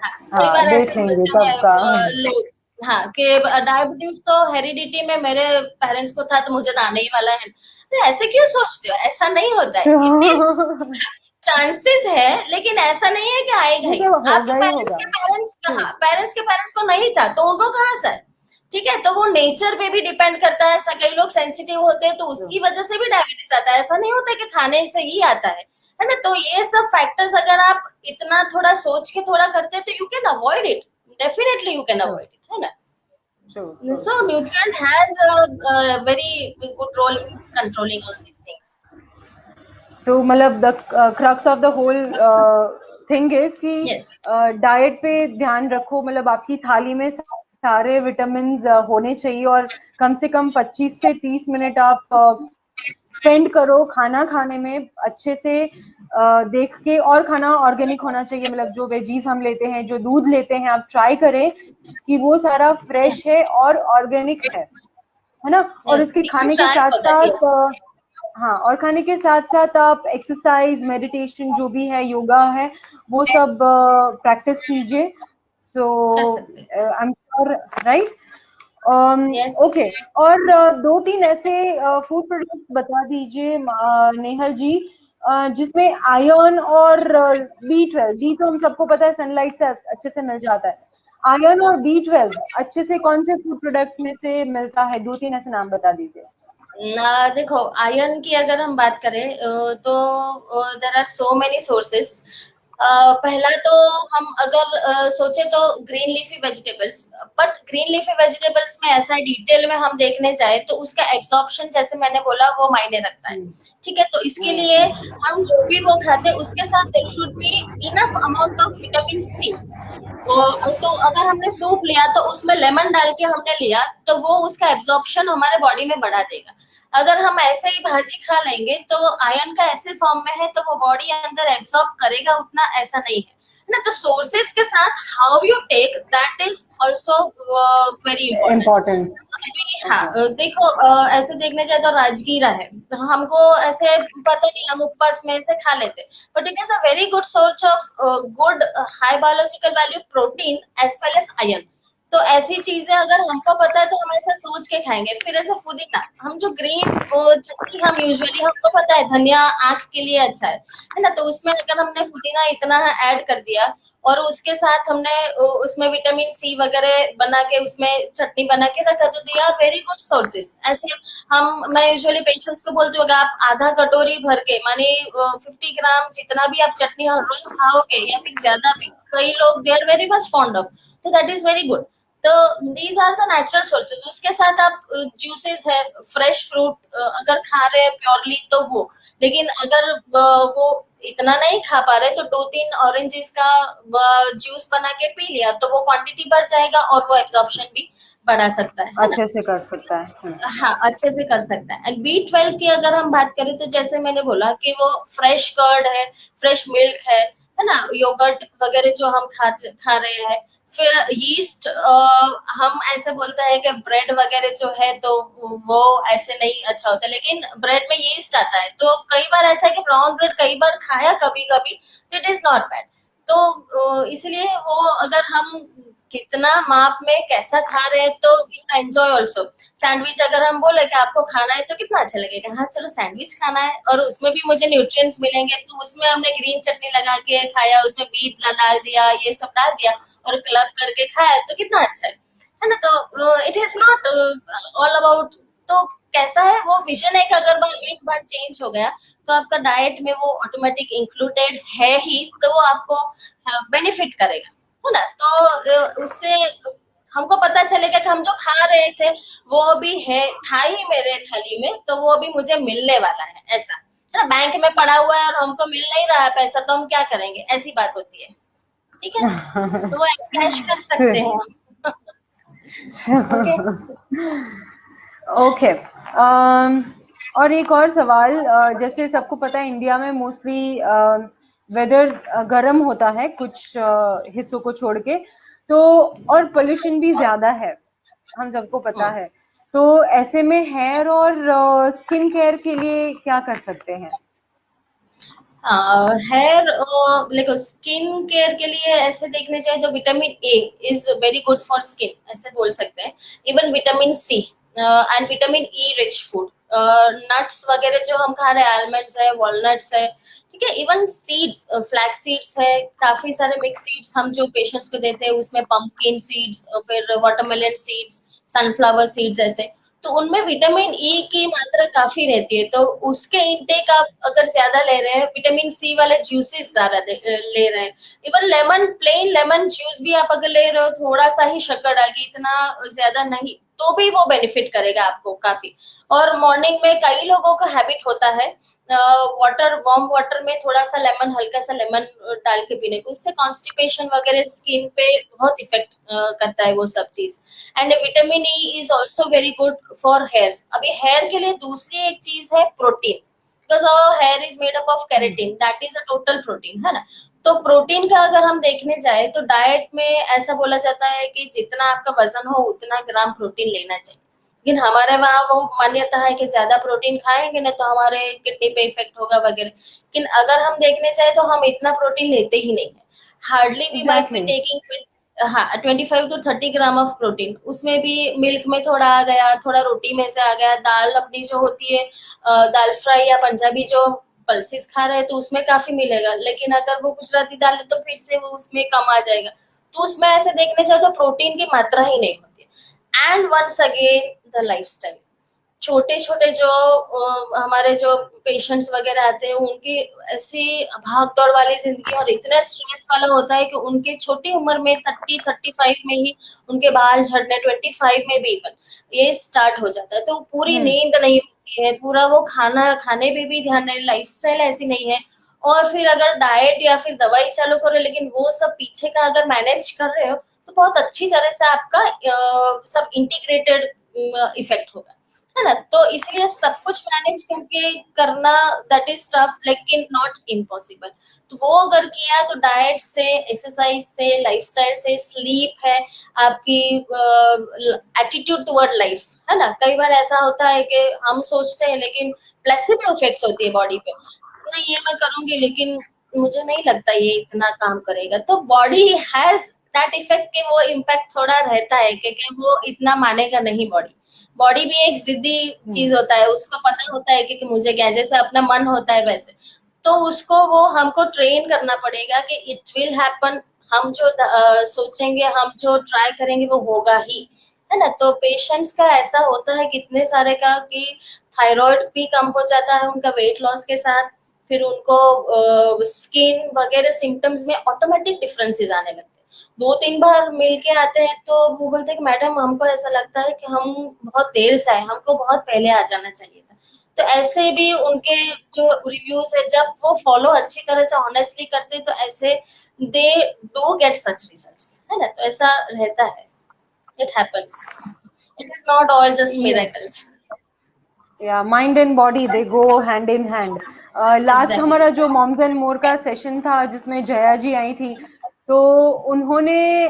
हाँ, कई बार ऐसे बोलते हैं लोग, हाँ, कि डायबिटीज तो हेरिडिटी में मेरे पेरेंट्स को था तो मुझे तो आने ही वाला है। तो ऐसे क्यों सोचते हो? ऐसा नहीं होता है, इट इज चांसेस है, लेकिन ऐसा नहीं है कि आएगा ही। आपके पेरेंट्स के पेरेंट्स को नहीं था तो उनको कहाँ से? ठीक है, तो वो नेचर पे भी डिपेंड करता है। कई लोग सेंसिटिव होते हैं तो उसकी वजह से भी डायबिटीज आता है, ऐसा नहीं होता है कि खाने से ही आता है ना। तो ये सब फैक्टर्स अगर आप इतना थोड़ा सोच के थोड़ा करते हैं तो you can avoid it, definitely you can avoid it, है ना। So nutrient has a very good role in controlling all these things. तो मतलब the crux of the whole thing is कि डाइट पे ध्यान रखो, मतलब आपकी थाली में सारे विटामिन होने चाहिए, और कम से कम 25 से 30 मिनट आप स्पेंड करो खाना खाने में अच्छे से देख के, और खाना ऑर्गेनिक होना चाहिए। मतलब जो वेजीज हम लेते हैं, जो दूध लेते हैं, आप ट्राई करें कि वो सारा फ्रेश है और ऑर्गेनिक है ना। और इसके खाने के साथ साथ हाँ, और खाने के साथ साथ आप एक्सरसाइज, मेडिटेशन जो भी है, योगा है, वो सब प्रैक्टिस कीजिए। So I am sure, right? Okay, और 2-3 ऐसे फूड प्रोडक्ट्स बता दीजिए नेहल जी, जिसमें आयरन और B12, डी तो हम सबको पता है सनलाइट से अच्छे से मिल जाता है, आयरन और B12 अच्छे से कौन से फूड प्रोडक्ट्स में से मिलता है? 2-3 ऐसे नाम बता दीजिए। देखो, आयरन की अगर हम बात करें तो there are so many sources. पहला तो हम अगर सोचे तो green leafy vegetables, but green leafy vegetables में ऐसा डिटेल में हम देखने जाए तो उसका एब्जॉर्प्शन, जैसे मैंने बोला, वो मायने रखता है। ठीक है, तो इसके लिए हम जो भी वो खाते हैं उसके साथ there should be enough amount of vitamin C. तो अगर हमने सूप लिया तो उसमें लेमन डाल के हमने लिया तो वो उसका एब्जॉर्प्शन हमारे बॉडी में बढ़ा देगा। अगर हम ऐसे ही भाजी खा लेंगे तो आयरन का ऐसे फॉर्म में है तो वो बॉडी अंदर एब्जॉर्ब करेगा उतना, ऐसा नहीं है ना। तो सोर्सेस के साथ how you take, that is also very important. हाँ, देखो, ऐसे देखने जाए तो राजगीरा है, तो हमको ऐसे पता नहीं, हम उपवास में ऐसे खा लेते, but it is a very good source of good high biological value protein as well as iron. तो ऐसी चीजें अगर हमको पता है तो हम ऐसा सोच के खाएंगे। फिर ऐसे पुदीना, हम जो ग्रीन चटनी हम यूजुअली, हमको पता है धनिया आंख के लिए अच्छा है ना, तो उसमें अगर हमने पुदीना इतना ऐड कर दिया और उसके साथ हमने उसमें विटामिन सी वगैरह बना के उसमें चटनी बना के रखा, तो they are very good sources. ऐसे मैं यूजुअली पेशेंट्स को बोलती हूँ, आप आधा कटोरी भर के, माने 50 ग्राम जितना भी आप चटनी हर रोज खाओगे या फिर ज्यादा भी, कई लोग they are very much fond of, तो दैट इज वेरी गुड। तो these are the natural sources. उसके साथ आप जूसेस है, फ्रेश फ्रूट अगर खा रहे हैं प्योरली तो वो, लेकिन अगर वो इतना नहीं खा पा रहे तो 2-3 ऑरेंजेस का जूस बना के पी लिया तो वो क्वांटिटी बढ़ जाएगा और वो एब्जॉर्प्शन भी बढ़ा सकता है अच्छे से कर सकता है। हाँ, अच्छे से कर सकता है। एंड B12 की अगर हम बात करें तो जैसे मैंने बोला कि वो फ्रेश कर्ड है, फ्रेश मिल्क है ना, योगर्ट वगैरह जो हम खा रहे हैं, फिर यीस्ट, हम ऐसे बोलते हैं कि ब्रेड वगैरह जो है तो वो ऐसे नहीं अच्छा होता, लेकिन ब्रेड में यीस्ट आता है, तो कई बार ऐसा है कि ब्राउन ब्रेड कई बार खाया कभी कभी, तो इट इज नॉट बैड। तो इसलिए वो अगर हम कितना माप में कैसा खा रहे हैं तो यू एंजॉय ऑल्सो। सैंडविच अगर हम बोले कि आपको खाना है तो कितना अच्छा लगेगा, हाँ चलो सैंडविच खाना है और उसमें भी मुझे न्यूट्रिएंट्स मिलेंगे, तो उसमें हमने ग्रीन चटनी लगा के खाया, उसमें बीट डाल दिया, ये सब डाल दिया और क्लब करके खाया, तो कितना अच्छा है ना। तो it is not all about, तो कैसा है वो विजन है कि अगर बार एक बार चेंज हो गया तो आपका डाइट में वो ऑटोमेटिक इंक्लूडेड है ही, तो वो आपको बेनिफिट करेगा, है ना। तो उससे हमको पता चलेगा कि हम जो खा रहे थे वो भी है, था ही मेरे थाली में, तो वो भी मुझे मिलने वाला है, ऐसा है ना। बैंक में पड़ा हुआ है और हमको मिल नहीं रहा है पैसा, तो हम क्या करेंगे, ऐसी बात होती है, ठीक है। तो वो कैश कर सकते हैं हम। ओके। ओके। और एक और सवाल, जैसे सबको पता है इंडिया में मोस्टली वेदर गर्म होता है कुछ हिस्सों को छोड़ के, तो और पोल्यूशन भी ज्यादा है, हम सबको पता है। तो ऐसे में हेयर और स्किन केयर के लिए क्या कर सकते हैं? हेयर, देखो स्किन केयर के लिए ऐसे देखने चाहिए तो vitamin A is very good for skin, ऐसे बोल सकते हैं। Even vitamin C and vitamin E rich food, nuts वगैरह जो हम खा रहे हैं, आलमंड्स है, वॉलनट्स है, ठीक है। इवन सीड्स, फ्लैक्स सीड्स है, काफी सारे मिक्स सीड्स हम जो पेशेंट्स को देते हैं, उसमें पंपकिन सीड्स, फिर वाटरमेलन सीड्स, सनफ्लावर सीड्स, ऐसे। तो उनमें विटामिन ई की मात्रा काफी रहती है, तो उसके इंटेक आप अगर ज्यादा ले रहे हैं, विटामिन सी वाले जूसेस ज्यादा ले रहे हैं, even lemon, plain lemon juice भी आप अगर ले रहे हो, थोड़ा सा ही शक्कर डाल के, इतना ज्यादा नहीं, तो भी वो बेनिफिट करेगा आपको काफी। और मॉर्निंग में कई लोगों का हैबिट होता है वाटर, वार्म वाटर में थोड़ा सा लेमन, हल्का सा लेमन डाल के पीने को, उससे कॉन्स्टिपेशन वगैरह स्किन पे बहुत इफेक्ट करता है वो सब चीज। And vitamin E is also very good for hairs. अभी हेयर के लिए दूसरी एक चीज है protein, because our hair is made up of keratin, that is a total protein, है ना। तो प्रोटीन का अगर हम देखने जाए तो डाइट में ऐसा बोला जाता है कि जितना आपका वजन हो उतना ग्राम प्रोटीन लेना चाहिए, लेकिन हमारे वहाँ वो मान्यता है कि ज्यादा प्रोटीन खाएंगे ना तो हमारे किडनी पे इफेक्ट होगा वगैरह, लेकिन अगर हम देखने जाए तो हम इतना प्रोटीन लेते ही नहीं है। Hardly we might be exactly. Taking, हाँ 25 to 30 ग्राम ऑफ प्रोटीन, उसमें भी मिल्क में थोड़ा आ गया, थोड़ा रोटी में से आ गया, दाल अपनी जो होती है दाल फ्राई या पंजाबी जो पल्सेस खा रहे हैं तो उसमें काफी मिलेगा, लेकिन अगर वो गुजराती दाल है तो फिर से वो उसमें कम आ जाएगा। तो उसमें ऐसे देखने जाए तो प्रोटीन की मात्रा ही नहीं होती। And once again the lifestyle, छोटे छोटे जो हमारे जो पेशेंट्स वगैरह आते हैं उनकी ऐसी भाग दौड़ वाली जिंदगी और इतना स्ट्रेस वाला होता है कि उनके छोटी उम्र में 30-35 में ही उनके बाल झड़ने, 25 में भी इवन ये स्टार्ट हो जाता है। तो पूरी नींद नहीं होती है, पूरा वो खाना खाने पे भी ध्यान नहीं, लाइफस्टाइल ऐसी नहीं है। और फिर अगर डाइट या फिर दवाई चालू करो, लेकिन वो सब पीछे का अगर मैनेज कर रहे हो तो बहुत अच्छी तरह से आपका सब इंटीग्रेटेड इफेक्ट होगा, है ना। तो इसलिए सब कुछ मैनेज करके करना दैट इज टफ, लेकिन नॉट इम्पॉसिबल। तो वो अगर किया तो डाइट से, एक्सरसाइज से, लाइफस्टाइल से, स्लीप है, आपकी एटीट्यूड टुवर्ड लाइफ, है ना। कई बार ऐसा होता है कि हम सोचते हैं लेकिन प्लेसिबो इफेक्ट्स होती है बॉडी पे, नहीं ये मैं करूंगी लेकिन मुझे नहीं लगता ये इतना काम करेगा, तो बॉडी हैज दैट इफेक्ट के वो इम्पैक्ट थोड़ा रहता है क्योंकि वो इतना मानेगा नहीं बॉडी। बॉडी भी एक जिद्दी चीज होता है, उसको पता होता है कि मुझे क्या, जैसे अपना मन होता है वैसे, तो उसको वो हमको ट्रेन करना पड़ेगा कि इट विल हैपन, हम जो सोचेंगे, हम जो ट्राई करेंगे वो होगा ही, है ना। तो पेशेंट्स का ऐसा होता है कितने सारे का कि थायराइड भी कम हो जाता है उनका वेट लॉस के साथ, फिर उनको स्किन वगैरह सिम्टम्स में ऑटोमेटिक डिफरेंसेस आने लगते हैं। 2-3 बार मिल के आते हैं तो वो बोलते हैं कि मैडम हमको ऐसा लगता है कि हम बहुत देर से आए, हमको बहुत पहले आ जाना चाहिए था। तो ऐसे भी उनके जो रिव्यूज है, जब वो फॉलो अच्छी तरह से ऑनेस्टली करते हैं तो ऐसे they do get such results, है ना। तो ऐसा रहता है, it happens, it is not all just yes, miracles. या mind and body they go hand in hand. Last exactly. हमारा जो मॉम्स एंड मोर का सेशन था जिसमें जया जी आई थी, तो उन्होंने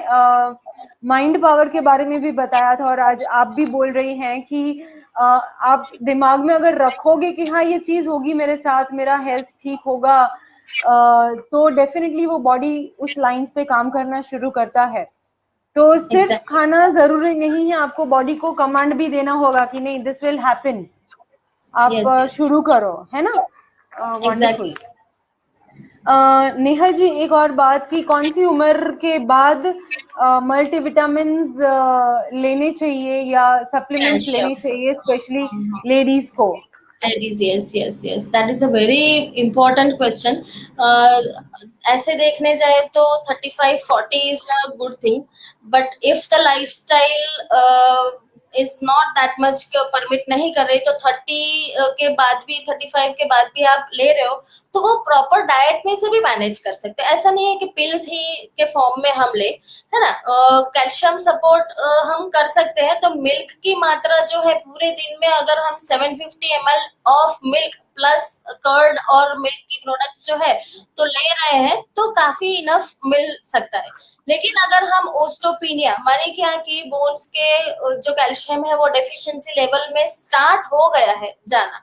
माइंड पावर के बारे में भी बताया था, और आज आप भी बोल रही हैं कि आप दिमाग में अगर रखोगे कि हाँ ये चीज होगी मेरे साथ, मेरा हेल्थ ठीक होगा, तो डेफिनेटली वो बॉडी उस लाइंस पे काम करना शुरू करता है। तो सिर्फ एग्जैक्टली। खाना जरूरी नहीं है, आपको बॉडी को कमांड भी देना होगा कि नहीं, दिस विल हैपन, आप यस यस शुरू करो, है ना। वंडरफुल। एग्जैक्टली। नेहा जी, एक और बात की, कौन सी उम्र के बाद मल्टीविटामिन्स लेने चाहिए या सप्लीमेंट्स कैल्शियम। लेने चाहिए, स्पेशली लेडीज को? Ladies, yes, yes, yes. That is a very important question. ऐसे देखने जाए तो 35-40 is a good thing, but if the lifestyle is not that much permit नहीं कर रही, तो 30 के बाद भी, 35 के बाद भी आप ले रहे हो, तो वो प्रॉपर डाइट में से भी मैनेज कर सकते हैं। ऐसा नहीं है कि पिल्स ही के फॉर्म में हम ले, है ना। कैल्शियम सपोर्ट हम कर सकते हैं, तो मिल्क की मात्रा जो है पूरे दिन में अगर हम 750 ml of milk plus curd और मिल्क की प्रोडक्ट्स जो है तो ले रहे हैं, तो काफी इनफ मिल सकता है। लेकिन अगर हम ओस्टोपिनिया, माने क्या कि बोन्स के जो कैल्शियम है वो डेफिशिएंसी लेवल में स्टार्ट हो गया है जाना,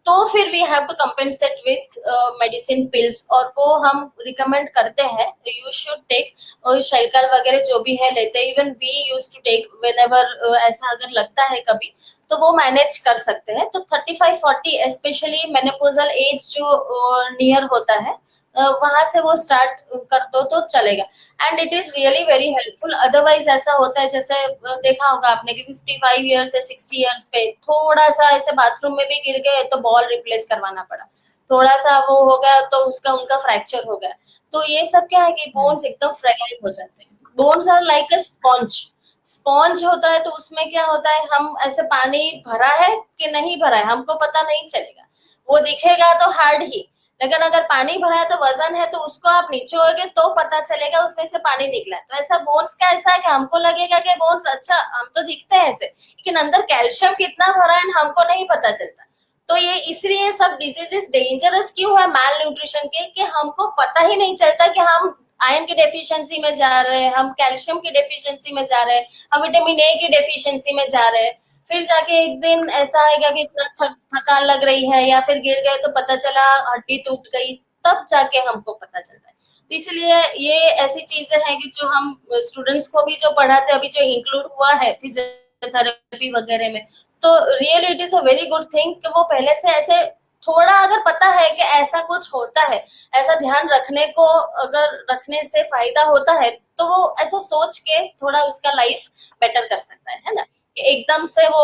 तो फिर we have to compensate with medicine pills, और वो हम रिकमेंड करते हैं यू शुड टेक। और शैलकल वगैरह जो भी है लेते हैं, even we use to take whenever ऐसा अगर लगता है कभी, तो वो मैनेज कर सकते हैं। तो 35-40 स्पेशली मेनोपॉजल एज जो नियर होता है, वहां से वो स्टार्ट कर दो तो चलेगा, and it is really very helpful. Otherwise ऐसा होता है, जैसे देखा होगा आपने कि 55 ईयर्स या 60 ईयर्स पे थोड़ा सा ऐसे बाथरूम में भी गिर गए तो बॉल रिप्लेस करवाना पड़ा, थोड़ा सा वो हो गया तो उसका उनका फ्रैक्चर हो गया। तो ये सब क्या है कि बोन्स एकदम फ्रेगाइल हो जाते हैं। Bones are like a sponge. Sponge होता है तो उसमें क्या होता है, हम ऐसे पानी भरा है कि नहीं भरा है हमको पता नहीं चलेगा, वो दिखेगा तो हार्ड ही, लेकिन अगर पानी भरा है तो वजन है, तो उसको आप निचोड़ोगे तो पता चलेगा उसमें से पानी निकला। तो ऐसा बोन्स का ऐसा है कि हमको लगेगा कि बोन्स अच्छा, हम तो दिखते हैं ऐसे, लेकिन अंदर कैल्शियम कितना भरा है हमको नहीं पता चलता। तो ये इसलिए सब डिजीजेस डेंजरस क्यों है माल न्यूट्रिशन के, कि हमको पता ही नहीं चलता कि हम आयरन की डेफिशिएंसी में जा रहे हैं, हम कैल्शियम की डेफिशिएंसी में जा रहे हैं, हम विटामिन ए की डेफिशिएंसी में जा रहे हैं। फिर जाके एक दिन ऐसा आएगा कि इतना थकान लग रही है, या फिर गिर गए तो पता चला हड्डी टूट गई, तब जाके हमको पता चलता है। तो इसलिए ये ऐसी चीजें हैं कि जो हम स्टूडेंट्स को भी जो पढ़ाते हैं अभी, जो इंक्लूड हुआ है फिजियोथेरेपी वगैरह में, तो really it is a very good thing कि वो पहले से ऐसे थोड़ा अगर पता है कि ऐसा कुछ होता है, ऐसा ध्यान रखने को अगर रखने से फायदा होता है, तो वो ऐसा सोच के थोड़ा उसका लाइफ बेटर कर सकता है ना। कि एकदम से वो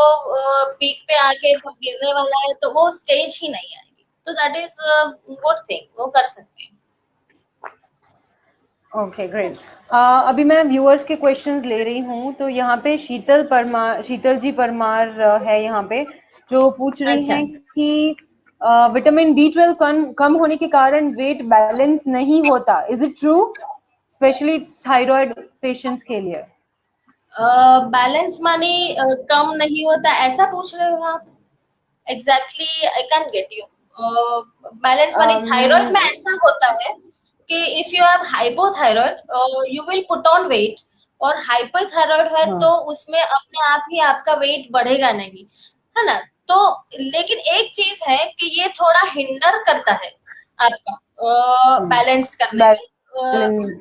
पीक पे आके गिरने वाला है तो वो स्टेज ही नहीं आएगी। तो दैट इज गुड थिंग, वो कर सकते हैं। Okay, great. अभी मैं व्यूअर्स के क्वेश्चंस ले रही हूँ, तो यहाँ पे शीतल जी परमार है यहाँ पे, जो पूछ रही अच्छा हैं अच्छा। कि विटामिन B12 कम होने के कारण वेट बैलेंस नहीं होता, is it true, specially thyroid patients के लिए? बैलेंस मानी कम नहीं होता ऐसा पूछ रहे हो आप? Exactly I can get you. Balance मानी थायराइड में ऐसा होता है कि if you have hypothyroid you will put on weight, और हाइपरथायराइड है हाँ, तो उसमें अपने आप ही आपका वेट बढ़ेगा नहीं, है ना। तो लेकिन एक चीज है कि ये थोड़ा हिंडर करता है आपका बैलेंस करने में। बैलेंस।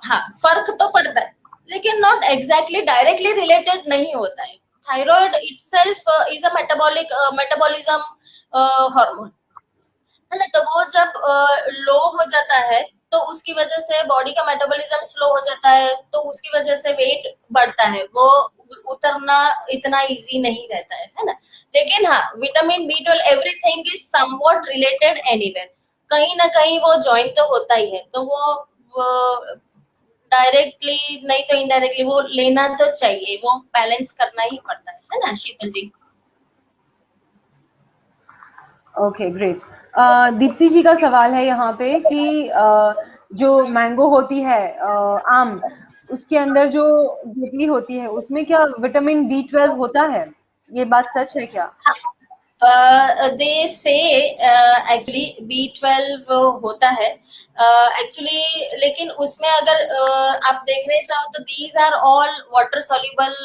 हाँ, फर्क तो पड़ता है, लेकिन नॉट एग्जैक्टली डायरेक्टली रिलेटेड नहीं होता है। Thyroid itself is a metabolism hormone, है ना। तो वो जब लो हो जाता है तो उसकी वजह से बॉडी का मेटाबॉलिज्म स्लो हो जाता है, तो उसकी वजह से वेट बढ़ता है, वो उतरना इतना इजी नहीं रहता है ना। लेकिन हाँ, vitamin B12 everything is somewhat related anywhere, कहीं ना कहीं वो ज्वाइन तो होता ही है। तो वो डायरेक्टली नहीं तो इनडायरेक्टली वो लेना तो चाहिए, वो बैलेंस करना ही पड़ता है ना शीतल जी। Okay, great. दीप्ति जी का सवाल है यहाँ पे कि जो मैंगो होती है, आम, उसके अंदर जो गुठली होती है, उसमें क्या विटामिन B12 होता है? ये बात सच है क्या? दे से एक्चुअली B12 होता है एक्चुअली, लेकिन उसमें अगर आप देखने चाहो तो these are all water soluble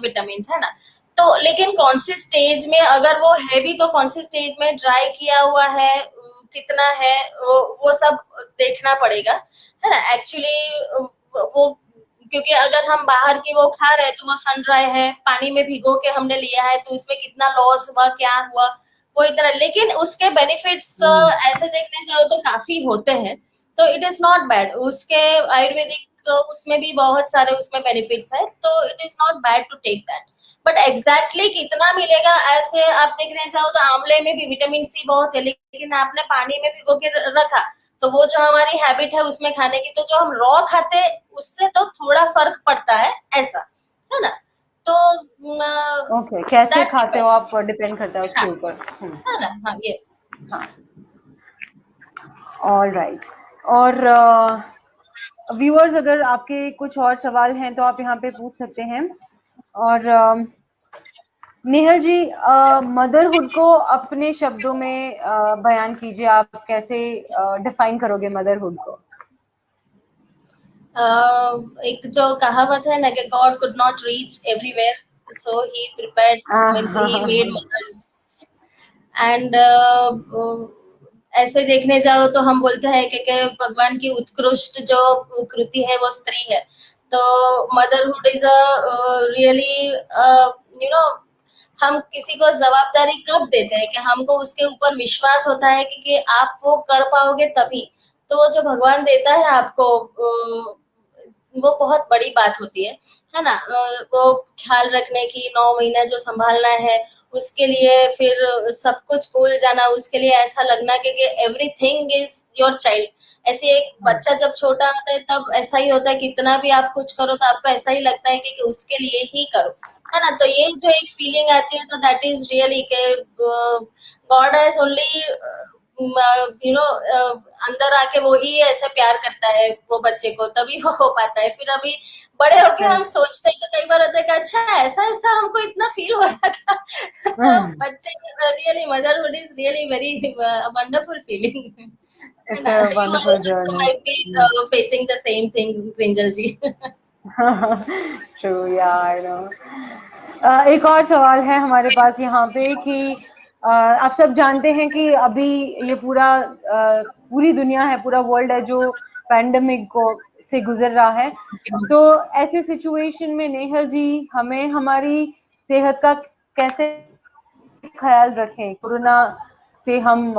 vitamin है ना। तो लेकिन कौन सी स्टेज में अगर वो है भी, तो कौन सी स्टेज में ड्राई किया हुआ है, कितना है, वो सब देखना पड़ेगा, है ना। एक्चुअली वो, क्योंकि अगर हम बाहर की वो खा रहे हैं तो वो सन ड्राई है, पानी में भिगो के हमने लिया है, तो इसमें कितना लॉस हुआ, क्या हुआ, वो इतना, लेकिन उसके बेनिफिट्स ऐसे देखने जाओ तो काफी होते हैं, तो इट इज नॉट बैड। उसके आयुर्वेदिक उसमें भी बहुत सारे उसमें बेनिफिट्स है, तो it is not bad to take that. But exactly कितना मिलेगा, ऐसे आप देखने जाओ तो आंवले में भी विटामिन सी बहुत है, लेकिन आपने पानी में भिगो के रखा, तो वो जो हमारी हैबिट है उसमें खाने की, तो जो हम रॉ खाते उससे तो थोड़ा फर्क पड़ता है, ऐसा है ना। तो ओके, कैसे दैट खाते हो डिपेंड्स। आप डिपेंड करता है हाँ, उसके ऊपर। है ना, हाँ, यस। हाँ, ऑल राइट। और व्यूअर्स अगर आपके कुछ और सवाल हैं तो आप यहाँ पे पूछ सकते हैं। और नेहल जी, मदरहुड को अपने शब्दों में बयान कीजिए, आप कैसे डिफाइन करोगे मदरहुड को? एक जो कहावत है ना कि God could not reach everywhere, so he prepared, means he made mothers. And ऐसे देखने जाओ तो हम बोलते हैं कि भगवान की उत्कृष्ट जो कृति है वो स्त्री है। तो motherhood is a really, you know, हम किसी को जवाबदारी कब देते हैं कि हमको उसके ऊपर विश्वास होता है कि आप वो कर पाओगे तभी। तो वो जो भगवान देता है आपको, वो बहुत बड़ी बात होती है ना। वो ख्याल रखने की, 9 महीना जो संभालना है उसके लिए, फिर सब कुछ भूल जाना, उसके लिए ऐसा लगना कि एवरीथिंग इज योर चाइल्ड। ऐसे एक बच्चा जब छोटा होता है तब ऐसा ही होता है, कितना भी आप कुछ करो तो आपको ऐसा ही लगता है कि उसके लिए ही करो, है ना। तो ये जो एक फीलिंग आती है, तो दैट इज रियली के God has only, you know, अंदर आके वो ही ऐसे प्यार करता है वो बच्चे को, तभी वो हो पाता है। फिर अभी बड़े होके हम सोचते हैं तो कई बार होता है कि अच्छा ऐसा ऐसा हमको इतना फील हो रहा था। तो बच्चे really, motherhood is really very wonderful feeling, है इट्स ना। A you wonderful also journey. Might be facing the same thing, Prinjal ji. True, yeah I no. एक और सवाल है हमारे पास यहाँ पे कि आप सब जानते हैं कि अभी ये पूरी दुनिया है, पूरा वर्ल्ड है जो पैंडेमिक को से गुजर रहा है। तो ऐसे सिचुएशन में नेहल जी, हमें हमारी सेहत का कैसे ख्याल रखें, कोरोना से हम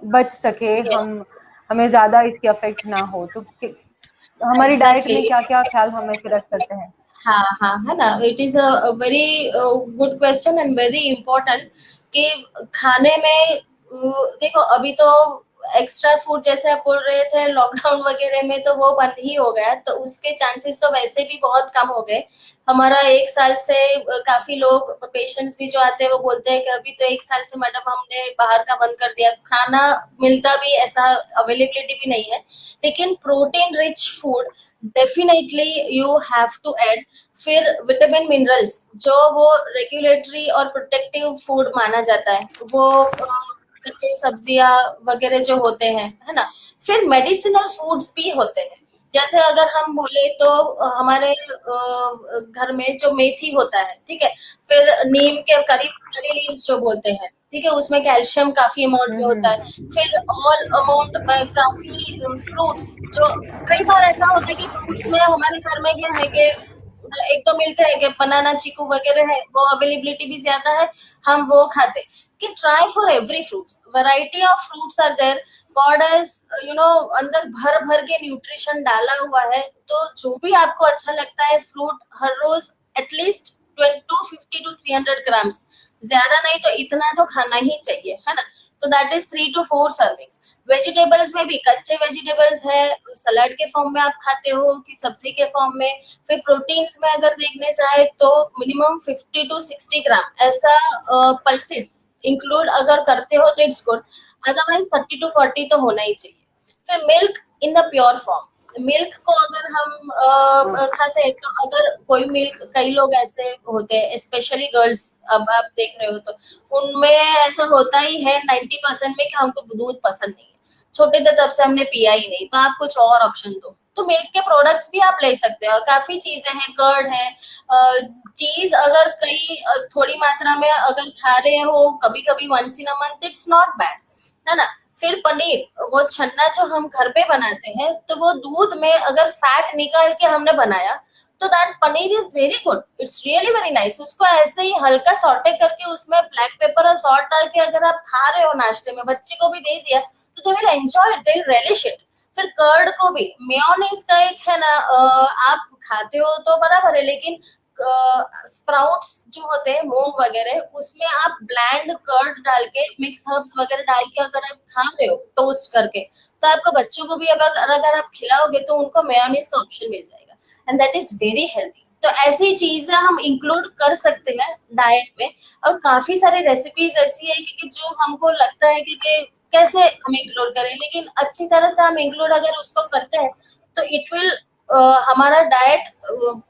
बच सके, यस, हमें ज्यादा इसके अफेक्ट ना हो, तो हमारी डाइट एग्जैक्टली। में क्या क्या ख्याल हम ऐसे रख सकते हैं? हाँ, हाँ, है ना। It is a very good question and very important कि खाने में देखो, अभी तो एक्स्ट्रा फूड जैसे आप बोल रहे थे लॉकडाउन वगैरह में, तो वो बंद ही हो गया, तो उसके चांसेस तो वैसे भी बहुत कम हो गए। हमारा 1 साल से काफी लोग पेशेंट्स भी जो आते हैं वो बोलते हैं कि अभी तो 1 साल से मैडम हमने बाहर का बंद कर दिया, खाना मिलता भी ऐसा अवेलेबिलिटी भी नहीं है। लेकिन protein rich food definitely you have to add. फिर विटामिन मिनरल्स जो वो रेगुलेटरी और प्रोटेक्टिव फूड माना जाता है, वो कच्ची सब्जियां वगैरह जो होते हैं, है ना। फिर मेडिसिनल फूड्स भी होते हैं, जैसे अगर हम बोले तो हमारे घर में जो मेथी होता है, ठीक है। फिर नीम के करी लीव्स जो बोलते हैं, ठीक है, उसमें कैल्शियम काफी अमाउंट में होता है। फिर ऑल अमाउंट में काफी फ्रूट्स जो, कई बार ऐसा होता है कि फ्रूट्स में हमारे घर में क्या है कि एक तो मिलते हैं कि बनाना चीकू वगैरह है, वो अवेलेबिलिटी भी ज्यादा है, हम वो खाते। कि try for every fruits, variety of fruits are there. God has, you know, अंदर भर भर के न्यूट्रिशन डाला हुआ है, तो जो भी आपको अच्छा लगता है फ्रूट हर रोज एटलीस्ट 250 to 300 ग्राम्स, ज्यादा नहीं तो इतना तो खाना ही चाहिए, है ना। तो that is 3 to 4 servings. Vegetables में भी कच्चे वेजिटेबल्स है, सलाद के फॉर्म में आप खाते हो कि सब्जी के फॉर्म में। फिर प्रोटीन्स में अगर देखने जाए तो मिनिमम 50 to 60 ग्राम ऐसा पल्सेस इंक्लूड अगर करते हो तो इट्स गुड, अदरवाइज 30 to 40 तो होना ही चाहिए। फिर milk in the pure form, milk को अगर हम खाते हैं तो अगर कोई मिल्क, कई लोग ऐसे होते हैं स्पेशली गर्ल्स, अब आप देख रहे हो तो उनमें ऐसा होता ही है 90% में कि हमको दूध पसंद नहीं है, छोटे थे तब से हमने पिया ही नहीं, तो आप कुछ और ऑप्शन दो। तो मिल्क के प्रोडक्ट्स भी आप ले सकते हो, काफी चीजें हैं, कर्ड है, चीज अगर कई थोड़ी मात्रा में अगर खा रहे हो कभी कभी once in a month, it's not bad, है ना। फिर पनीर, वो छन्ना जो हम घर पे बनाते हैं, तो वो दूध में अगर फैट निकाल के हमने बनाया तो that paneer is very good, it's really very nice. उसको ऐसे ही हल्का सॉटे करके उसमें ब्लैक पेपर और सॉल्ट डाल के अगर आप खा रहे हो नाश्ते में, बच्चे को भी दे दिया तो they will enjoy it, they will relish it। फिर कर्ड को भी, मेयोनीज का एक है ना, आप खाते हो तो बराबर है, लेकिन स्प्राउट्स जो होते हैं मूंग वगैरह, उसमें आप ब्लैंड कर्ड डाल के, मिक्स हर्ब्स वगैरह डाल के अगर आप खा रहे हो टोस्ट करके, तो आपको बच्चों को भी अगर आप खिलाओगे तो उनको मेयोनीज का ऑप्शन मिल जाएगा, and that is very healthy. तो ऐसी चीजें हम इंक्लूड कर सकते हैं डाइट में। और काफी सारी रेसिपीज ऐसी है कि जो हमको लगता है कि कैसे हम इंक्लूड करें, लेकिन अच्छी तरह से हम इंक्लूड अगर उसको करते हैं तो इट विल, हमारा डाइट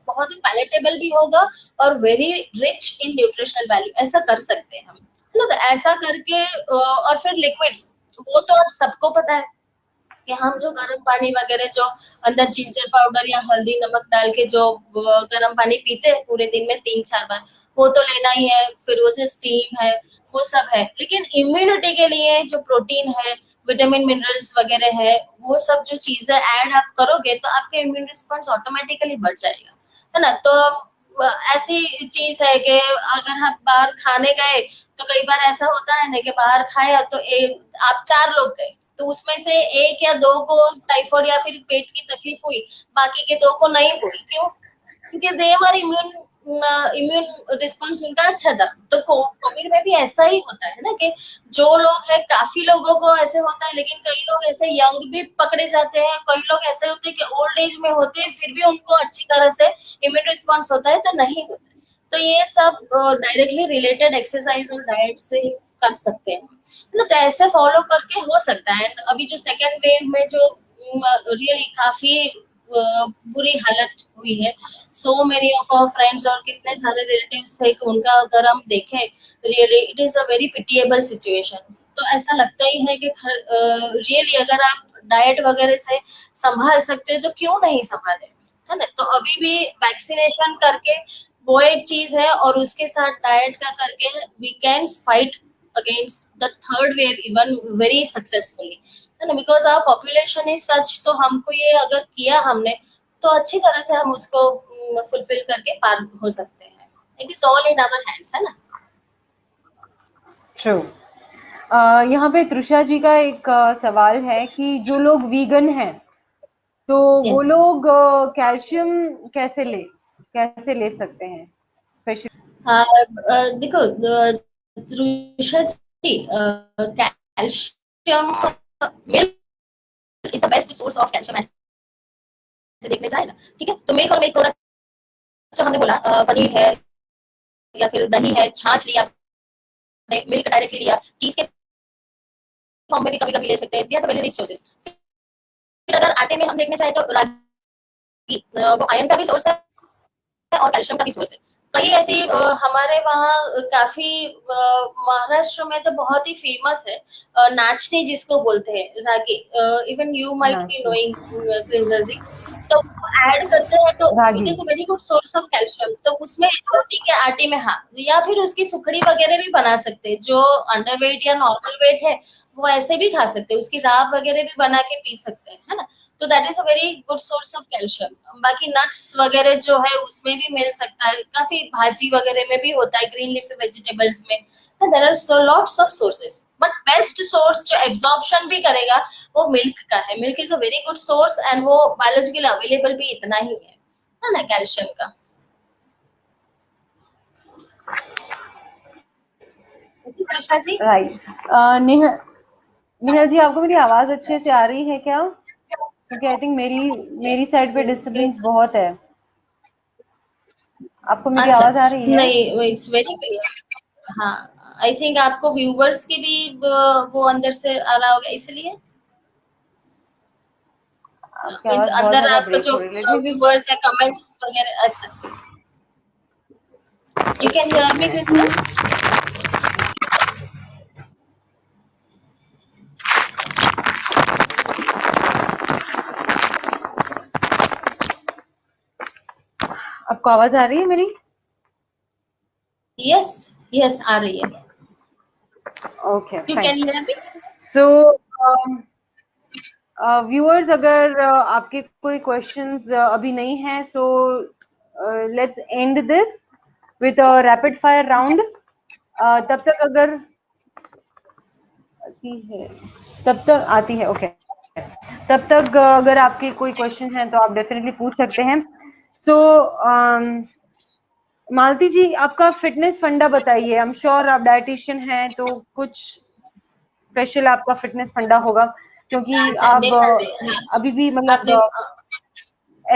बहुत ही पैलेटेबल भी होगा और very rich in nutritional value, ऐसा कर सकते हैं हम, है ना। तो ऐसा करके और फिर लिक्विड्स, वो तो अब सबको पता है कि हम जो गर्म पानी वगैरह जो अंदर जिंजर पाउडर या हल्दी नमक डाल के जो गर्म पानी पीते हैं पूरे दिन में 3-4 बार, वो तो लेना ही है। फिर वो जो स्टीम है वो सब है, लेकिन इम्यूनिटी के लिए जो प्रोटीन है, विटामिन मिनरल्स वगैरह है, वो सब जो चीजें ऐड आप करोगे तो आपका इम्यून रिस्पॉन्स ऑटोमेटिकली बढ़ जाएगा, है ना। तो ऐसी चीज है कि अगर हम बाहर खाने गए तो कई बार ऐसा होता है ना कि बाहर खाया तो आप 4 लोग गए, तो उसमें से 1 या 2 को टाइफाइड या फिर पेट की तकलीफ हुई, बाकी के 2 को नहीं हुई, क्यों? क्योंकि देवर इम्यून रिस्पॉन्स उनका अच्छा था। तो कोविड में भी ऐसा ही होता है ना कि जो लोग हैं, काफी लोगों को ऐसे होता है, लेकिन कई लोग ऐसे यंग भी पकड़े जाते हैं, कई लोग ऐसे होते हैं कि ओल्ड एज में होते हैं फिर भी उनको अच्छी तरह से इम्यून रिस्पॉन्स होता है, तो नहीं होता है। तो ये सब डायरेक्टली रिलेटेड एक्सरसाइज और डाइट से कर सकते हैं, मतलब तो ऐसे फॉलो करके हो सकता है। अभी जो सेकेंड वेव में जो रियली काफी बुरी हालत हुई है, so many of our friends और कितने सारे रिलेटिव्स थे कि उनका अगर हम देखें, really it is a very pitiable situation. तो ऐसा लगता ही है कि रियली अगर आप डाइट वगैरह से संभाल सकते हो तो क्यों नहीं संभाले, है ना। तो अभी भी वैक्सीनेशन करके वो एक चीज है, और उसके साथ डाइट का करके we can fight against the third wave even very successfully, है ना। Because our population is such, तो हमको ये अगर किया हमने तो अच्छी तरह से हम उसको फुलफिल करके पार हो सकते हैं। It is all in our hands, है ना। ट्रू। यहाँ पे तृषा जी का एक सवाल है कि जो लोग वीगन हैं तो वो यस, लोग कैल्शियम कैसे ले सकते हैं स्पेशली? देखो Trisha ji, calcium, milk is the best source of calcium, ऐसे देखने जाए ना, ठीक है। तो मिल्क और मिल्क प्रोडक्ट जो हमने बोला, पनीर है या फिर दही है, छाछ लिया, मिल्क डायरेक्टली लिया, चीज के फॉर्म में भी कभी कभी ले सकते हैं, they are very rich sources. फिर अगर आटे में हम देखने चाहे तो रागी, वो आयरन का भी सोर्स है और कैल्शियम का भी सोर्स है। कई ऐसी हमारे वहाँ काफी महाराष्ट्र में तो बहुत ही फेमस है, नाचनी जिसको बोलते हैं, रागी, इवन यू माइट बी नाचनी, नोइंग प्रिंसल जी। तो ऐड करते हैं तो it ragi. Is a very good source of calcium. तो उसमें रोटी के आटे में, हाँ, या फिर उसकी सुखड़ी वगैरह भी बना सकते हैं, जो अंडर वेट या नॉर्मल वेट है वो ऐसे भी खा सकते हैं, उसकी राब वगैरह भी बना के पी सकते हैं, है ना। तो that is a very good source of calcium. बाकी नट्स वगैरह जो है उसमें भी मिल सकता है, काफी भाजी वगैरह में भी होता है, ग्रीन लीफी वेजिटेबल्स में। There are so lots of sources, but best source जो एब्जॉर्प्शन भी करेगा वो मिल्क का है। Milk is a very good source, and वो बायोलॉजिकली अवेलेबल भी इतना ही है ना, कैल्शियम का। कृष्णा जी, राइट। नेहा नेहा जी, आपको मेरी आवाज अच्छे से आ रही है क्या? क्योंकि आई थिंक मेरी यस, साइड पे डिस्टरबेंस बहुत है। आपको मेरी अच्छा, आवाज आ रही है? नहीं, इट्स वेरी क्लियर। हाँ, आई थिंक आपको व्यूवर्स की भी वो अंदर से आ रहा होगा इसलिए। आपकी मीन्स आवाज बहुत अंदर ज्यादा आपका ब्रेक जो हो रही है, लेट मी जस्ट व्यूअर्स या कमेंट्स वगैरह, अच्छा यू कैन हियर मी क्रिंसल? आपको आवाज आ रही है मेरी? यस यस आ रही है, okay you fine. Can hear me? So viewers, अगर आपके कोई क्वेश्चंस अभी नहीं है, so let's end this with a rapid fire round. तब तक अगर आती है, तब तक आती है, ओके. तब तक अगर आपके कोई क्वेश्चन है तो आप डेफिनेटली पूछ सकते हैं. सो मालती जी, आपका फिटनेस फंडा बताइए. आई एम श्योर आप डाइटिशियन हैं, तो कुछ स्पेशल आपका फिटनेस फंडा होगा, क्योंकि अच्छा आप नेहा जी, हाँ अभी भी मतलब आपने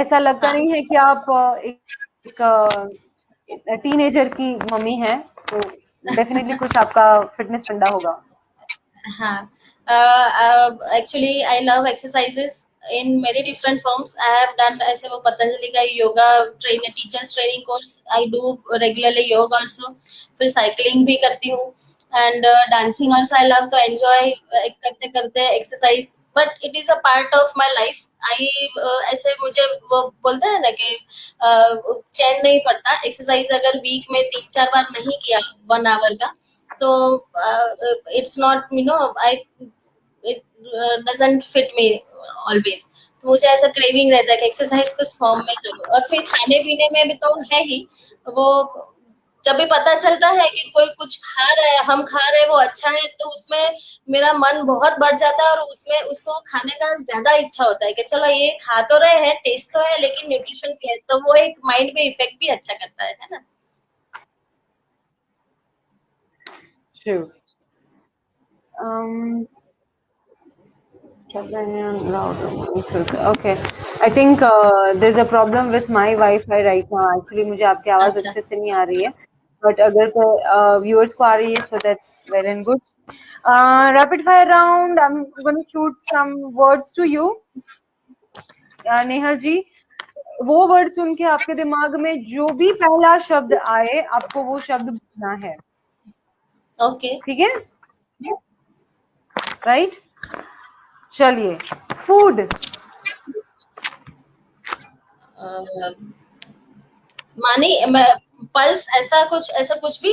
ऐसा लगता हाँ नहीं है कि आप एक टीनेजर की मम्मी हैं, तो डेफिनेटली कुछ आपका फिटनेस फंडा होगा. हाँ, actually I love exercises in many different forms. I have done, ऐसे वो पतंजलि का yoga train teachers training course, I do regularly yoga also. फिर साइकिलिंग भी करती हूँ, and dancing also I love, तो एंजॉय करते करते exercise, but it is a part of my life. I ऐसे मुझे वो बोलते हैं ना कि चैन नहीं पड़ता. एक्सरसाइज अगर वीक में 3-4 बार नहीं किया 1 आवर का, तो it's not, you know, I it doesn't fit me always. तो मुझे ऐसा क्रेविंग रहता है कि एक्सरसाइज कुछ फॉर्म में करूँ. और फिर खाने पीने में भी तो है ही वो, जब भी पता चलता है कि कोई कुछ खा रहा है, हम खा रहे हैं, वो अच्छा है, तो उसमें मेरा मन बहुत बढ़ जाता है, और उसमें उसको खाने का ज्यादा इच्छा होता है कि चलो ये खा तो रहे हैं, टेस्ट तो है, लेकिन न्यूट्रिशन भी है, तो वो एक माइंड पे इफेक्ट भी अच्छा करता है ना. True. Um, Okay. I think there's a problem with my Wi-Fi right now. Actually, मुझे आपकी आवाज अच्छा अच्छे से नहीं आ रही है. But अगर viewers को आ रही है, so that's well and good. Rapid fire round. I'm going to shoot some words to you. Neha ji, वो वर्ड सुन के आपके दिमाग में जो भी पहला शब्द आए, आपको वो शब्द बोलना है. ओके. ठीक है? राइट? चलिए. फूड. मानी पल्स, ऐसा कुछ भी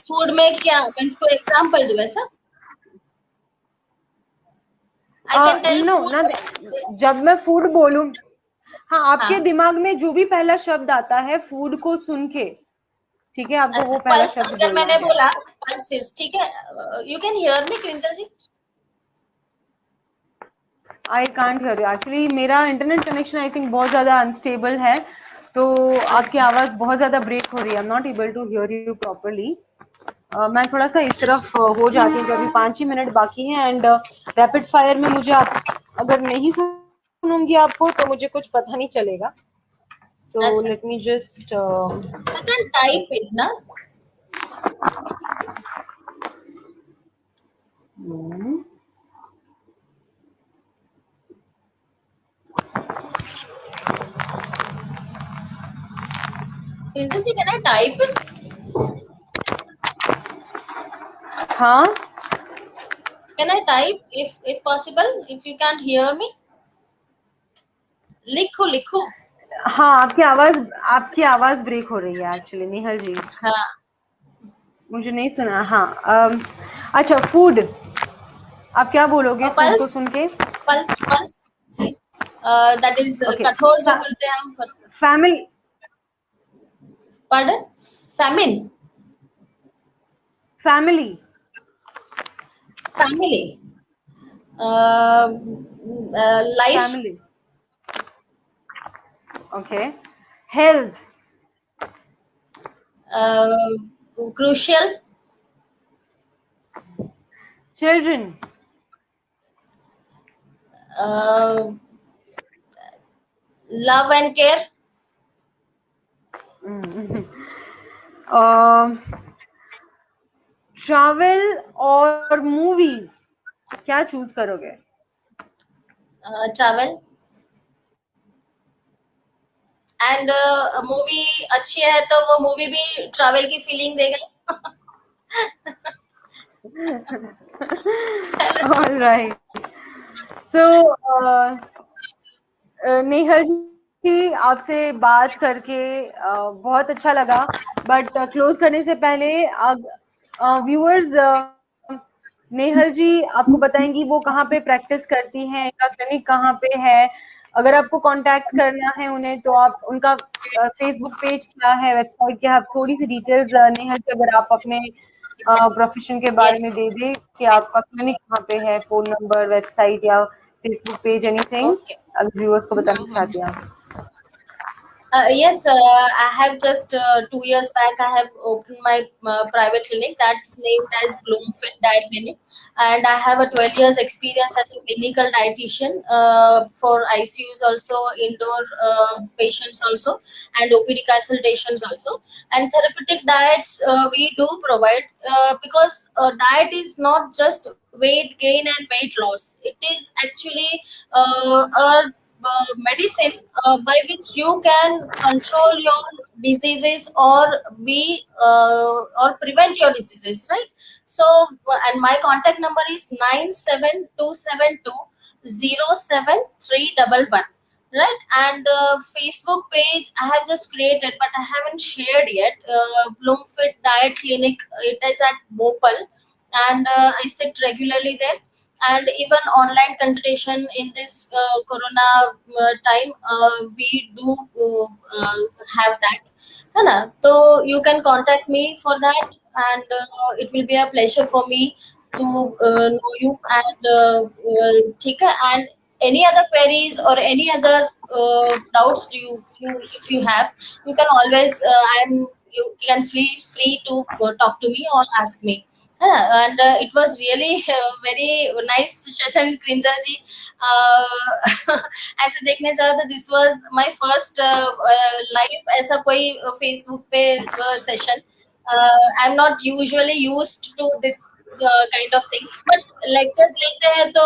फूड में क्या, मैं इसको एग्जांपल दूं ऐसा? आई कैन टेल नो ना, फूड. जब मैं फूड बोलूं, हाँ, आपके हाँ, दिमाग में जो भी पहला शब्द आता है फूड को सुन के, ठीक है, आपको अच्छा वो पहला पल्स शब्द अगर बोलना मैंने है. बोला पल्सेस, ठीक है, you can hear me Krinjal ji? I can't hear you actually. मेरा इंटरनेट कनेक्शन आई थिंक बहुत ज्यादा अनस्टेबल है, तो आपकी अच्छा आवाज बहुत ज्यादा ब्रेक हो रही है. I am not able to hear you properly. मैं थोड़ा सा इस तरफ हो जाती हूँ, अभी 5 ही मिनट बाकी हैं. एंड रैपिड फायर में मुझे आप अगर नहीं सुनूंगी आपको, तो मुझे कुछ पता नहीं चलेगा. सो अच्छा, let me just I can type it ना. क्रिंजल जी, कैन आई टाइप इट? हाँ. Can I type if possible, if you can't hear me? लिखो लिखो. हाँ, आपकी आवाज ब्रेक हो रही है एक्चुअली निहल जी. हाँ, मुझे नहीं सुना. हाँ. अच्छा, फूड. आप क्या बोलोगे फूड को पल्स सुन के? Pulse pulse that is okay. कठोर जो बोलते हैं हम. Family. Pardon? Famine? Family. Family? Life? Family. Okay. Health. Crucial? Children. Love and care? Travel और मूवीज, क्या चूज करोगे? travel. एंड मूवी अच्छी है तो वो मूवी भी ट्रैवल की फीलिंग देगा. All right. So, नेहल जी आपसे बात करके बहुत अच्छा लगा, बट क्लोज करने से पहले व्यूअर्स, नेहल जी आपको बताएंगी वो कहाँ पे प्रैक्टिस करती हैं, इनका क्लिनिक कहाँ पे है. अगर आपको कांटेक्ट करना है उन्हें तो आप उनका फेसबुक पेज क्या है, वेबसाइट क्या है, आप थोड़ी सी डिटेल्स नेहल जी अगर आप अपने प्रोफेशन के बारे में यस. दे दे कि आपका क्लिनिक कहाँ पे है, फोन नंबर, वेबसाइट या फेसबुक पेज, एनीथिंग ओके. अगर व्यूअर्स को बताना चाहते हैं. Yes, I have just 2 years back. I have opened my private clinic that's named as Bloomfit Diet Clinic, and I have a 12 years experience as a clinical dietitian for ICUs also, indoor patients also, and OPD consultations also. And therapeutic diets we do provide because diet is not just weight gain and weight loss. It is actually a medicine by which you can control your diseases or be or prevent your diseases, right? So and my contact number is 972720731, right? And Facebook page I have just created but I haven't shared yet. Bloomfit Diet Clinic, it is at Bhopal, and I sit regularly there. And even online consultation in this corona time, we do have that, है ना? So you can contact me for that, and it will be a pleasure for me to know you. And ठीक है. And any other queries or any other doubts do you if you have, you can always you can free to talk to me or ask me. And it was really very nice session, Krinjal ji. ऐसे देखने जाओ तो this was my first live ऐसा कोई Facebook पे session. I'm not usually used to this kind of things, but lectures लेते हैं तो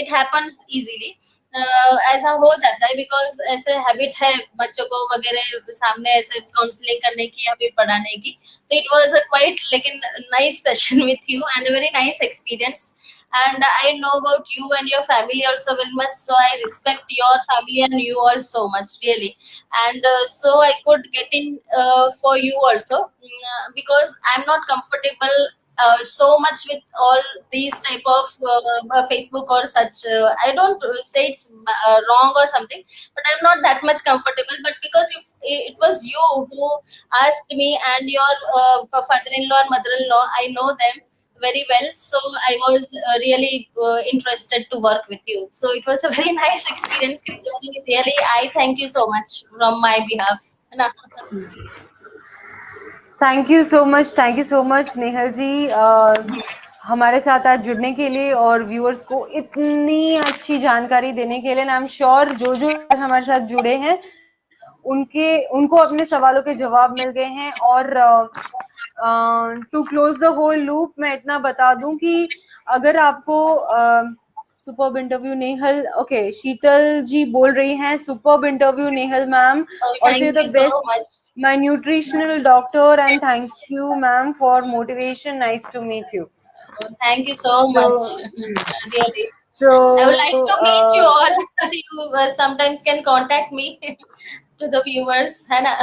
it happens easily. ऐसा हो जाता है बिकॉज ऐसे हैबिट है बच्चों को वगैरह सामने ऐसे काउंसलिंग करने की या फिर पढ़ाने की. So it was a quite like a nice session with you and a very nice experience. And I know about you and your family also very much, so I respect your family and you all so much, really. And so I could get in for you also, because I'm not comfortable so much with all these type of Facebook or such. I don't say it's wrong or something, but I'm not that much comfortable. But because if it was you who asked me, and your father-in-law and mother-in-law, I know them very well, so I was really interested to work with you. So it was a very nice experience, Krizali. Really, I thank you so much from my behalf. है ना? Thank you so much Nehal ji हमारे साथ आज जुड़ने के लिए और viewers को इतनी अच्छी जानकारी देने के लिए. आई एम श्योर जो जो हमारे साथ जुड़े हैं उनको अपने सवालों के जवाब मिल गए हैं. और to close the whole loop मैं इतना बता दूं कि अगर आपको superb interview Nehal, okay Sheetal ji बोल रही हैं सुपर्ब इंटरव्यू नेहल मैम, और Thank the you so much. Best my nutritional doctor, and thank you ma'am for motivation. Nice to meet you. Thank you so So much. Really. I would like so to meet you all. You sometimes can contact me to the viewers, है ना?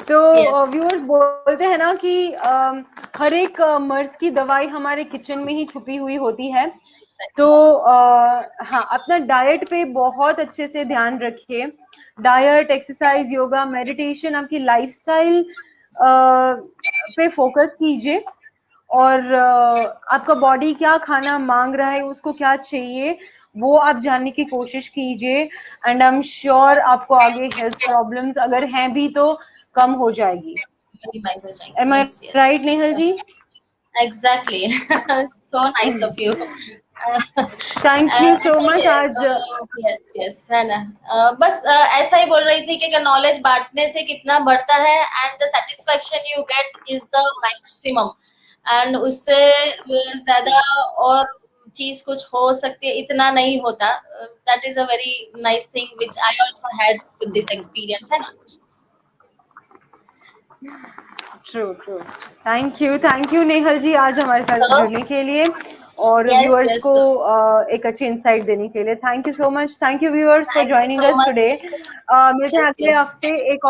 तो Yes. Viewers बोलते हैं ना कि हर एक मर्ज की दवाई हमारे किचन में ही छुपी हुई होती है. तो हाँ, अपना डाइट पे बहुत अच्छे से ध्यान रखिए. डाइट, एक्सरसाइज, योगा, मेडिटेशन, आपकी लाइफस्टाइल पे फोकस कीजिए. और आपका बॉडी क्या खाना मांग रहा है, उसको क्या चाहिए, वो आप जानने की कोशिश कीजिए. एंड आई एम श्योर आपको आगे हेल्थ प्रॉब्लम्स अगर हैं भी तो कम हो जाएगी. Minimize हो जाएंगे. Am I Yes, yes. Right Nehal ji? Exactly. So nice of you. Thank you so ऐसा ही मच. है. आज यस यस, है ना? बस ऐसा ही बोल रही थी कि नॉलेज बांटने से कितना बढ़ता है, and the satisfaction you get is the maximum. And उससे ज्यादा और चीज कुछ हो सकती है, इतना नहीं होता. That is a very nice thing which I also had with this experience, है ना. ट्रू. थैंक यू नेहल जी, आज हमारे साथ So जुड़ने के लिए और yes, व्यूअर्स yes, को sir. एक अच्छी इंसाइट देने के लिए. Thank you so much. Thank you viewers for Thank you joining so us today. much. मिलते हैं Yes, अगले yes. हफ्ते एक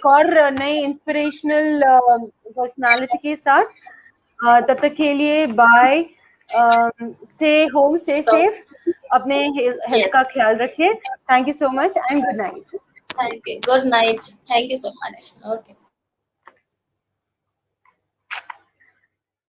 और नई इंस्पिरेशनल पर्सनालिटी के साथ. तब तक के लिए bye. Stay home, stay So safe. अपने हेल्थ का yes, ख्याल रखिए. Thank you so much and good night. thank you. Good night. Thank you so much. Okay.